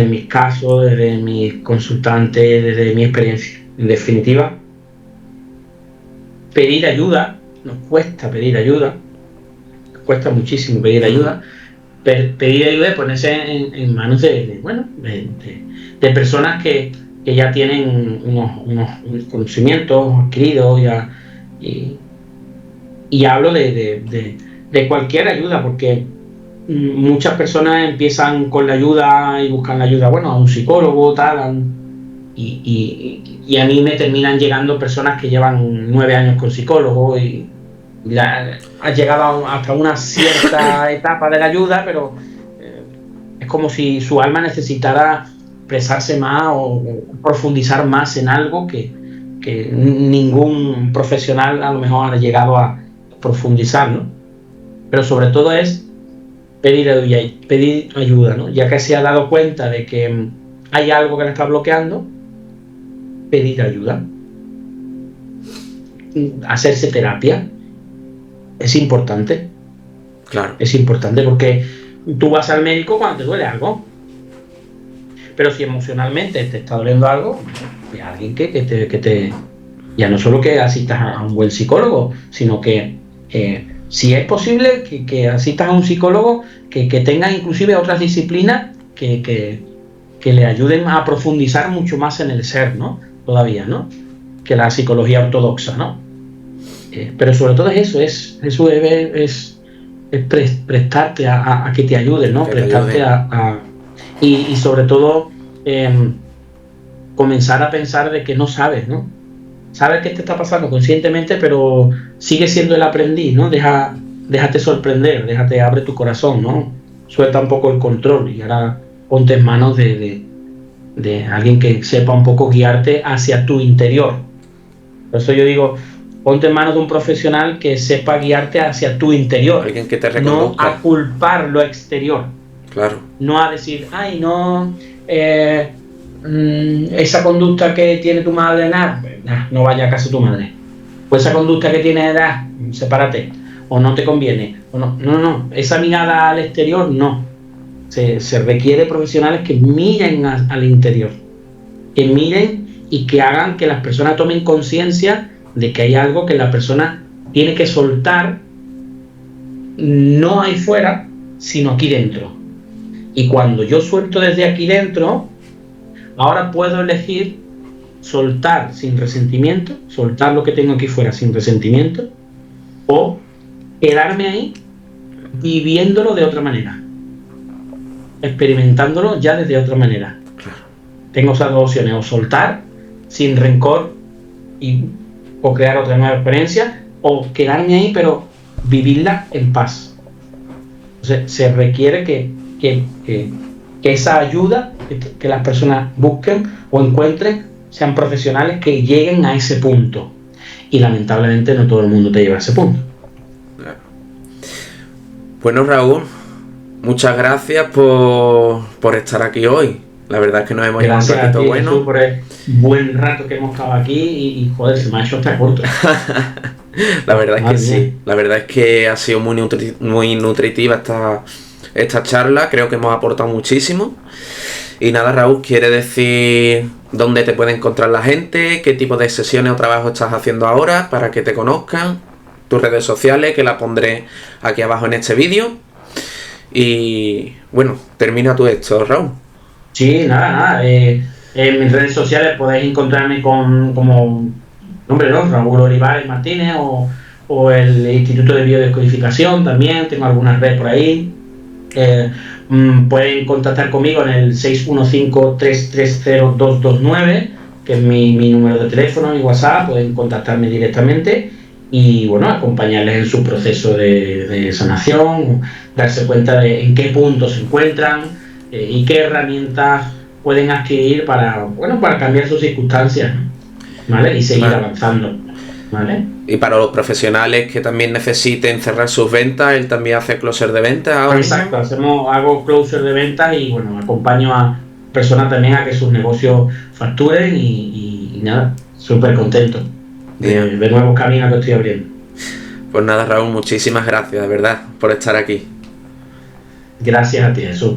B: mis casos, desde mis consultantes, desde mi experiencia. En definitiva, pedir ayuda, nos cuesta pedir ayuda, nos cuesta muchísimo pedir ayuda. Pedir ayuda y ponerse en manos de personas que ya tienen unos conocimientos adquiridos y hablo de cualquier ayuda, porque muchas personas empiezan con la ayuda y buscan la ayuda, a un psicólogo, tal, y a mí me terminan llegando personas que llevan 9 años con psicólogo y ha llegado hasta una cierta etapa de la ayuda, pero es como si su alma necesitara expresarse más o profundizar más en algo que ningún profesional a lo mejor ha llegado a profundizar, ¿no? Pero sobre todo es pedir ayuda, ¿no? Ya que se ha dado cuenta de que hay algo que le está bloqueando, pedir ayuda, hacerse terapia. Es importante.
A: Claro.
B: Es importante porque tú vas al médico cuando te duele algo. Pero si emocionalmente te está doliendo algo, hay alguien que te ya no solo que asistas a un buen psicólogo, sino que si es posible que asistas a un psicólogo que tenga inclusive otras disciplinas que le ayuden a profundizar mucho más en el ser, ¿no? Todavía, ¿no? Que la psicología ortodoxa, ¿no? Pero sobre todo es eso, es prestarte a que te ayuden, ¿no? Prestarte y sobre todo comenzar a pensar de que no sabes, ¿no? Sabes qué te está pasando conscientemente, pero sigue siendo el aprendiz, ¿no? Déjate sorprender, abre tu corazón, ¿no? Suelta un poco el control y ahora ponte en manos de alguien que sepa un poco guiarte hacia tu interior. Por eso yo digo, ponte en manos de un profesional que sepa guiarte hacia tu interior.
A: Alguien que te reconduzca.
B: No a culpar lo exterior.
A: Claro.
B: No a decir, ay, no, esa conducta que tiene tu madre, no vaya a casa de tu madre. Pues esa conducta que tiene, sepárate. O no te conviene. O no. Esa mirada al exterior, no. Se requiere profesionales que miren al interior. Que miren y que hagan que las personas tomen conciencia de que hay algo que la persona tiene que soltar, no ahí fuera, sino aquí dentro. Y cuando yo suelto desde aquí dentro, ahora puedo elegir soltar sin resentimiento, soltar lo que tengo aquí fuera sin resentimiento, o quedarme ahí viviéndolo de otra manera, experimentándolo ya desde otra manera. Tengo esas dos opciones, o soltar sin rencor o crear otra nueva experiencia, o quedarme ahí pero vivirla en paz. Entonces, se requiere que esa ayuda que las personas busquen o encuentren sean profesionales que lleguen a ese punto, y lamentablemente no todo el mundo te lleva a ese punto.
A: Bueno, Raúl, muchas gracias por estar aquí hoy. La verdad es que nos hemos llevado un ratito bueno.
B: Jesús, por el buen rato que hemos estado aquí y joder, se me ha hecho hasta corto.
A: La verdad es que sí. La verdad es que ha sido muy nutritiva esta charla. Creo que hemos aportado muchísimo. Y nada, Raúl, ¿quiere decir dónde te puede encontrar la gente? ¿Qué tipo de sesiones o trabajo estás haciendo ahora para que te conozcan? Tus redes sociales, que las pondré aquí abajo en este vídeo. Y bueno, termina tú esto, Raúl.
B: Sí, nada. En mis redes sociales podéis encontrarme como Hombre, ¿no? Raúl Olivares Martínez o el Instituto de Biodescodificación también, tengo algunas redes por ahí. Pueden contactar conmigo en el 615-330-229, que es mi número de teléfono y WhatsApp, pueden contactarme directamente y bueno, acompañarles en su proceso de sanación, darse cuenta de en qué punto se encuentran y qué herramientas pueden adquirir para cambiar sus circunstancias, ¿vale? Y seguir avanzando, ¿vale?
A: Y para los profesionales que también necesiten cerrar sus ventas, él también hace closer de ventas.
B: Exacto, hago closer de ventas y bueno, acompaño a personas también a que sus negocios facturen y nada, súper contento de nuevos caminos que estoy abriendo.
A: Pues nada, Raúl, muchísimas gracias, de verdad, por estar aquí.
B: Gracias a ti, Jesús.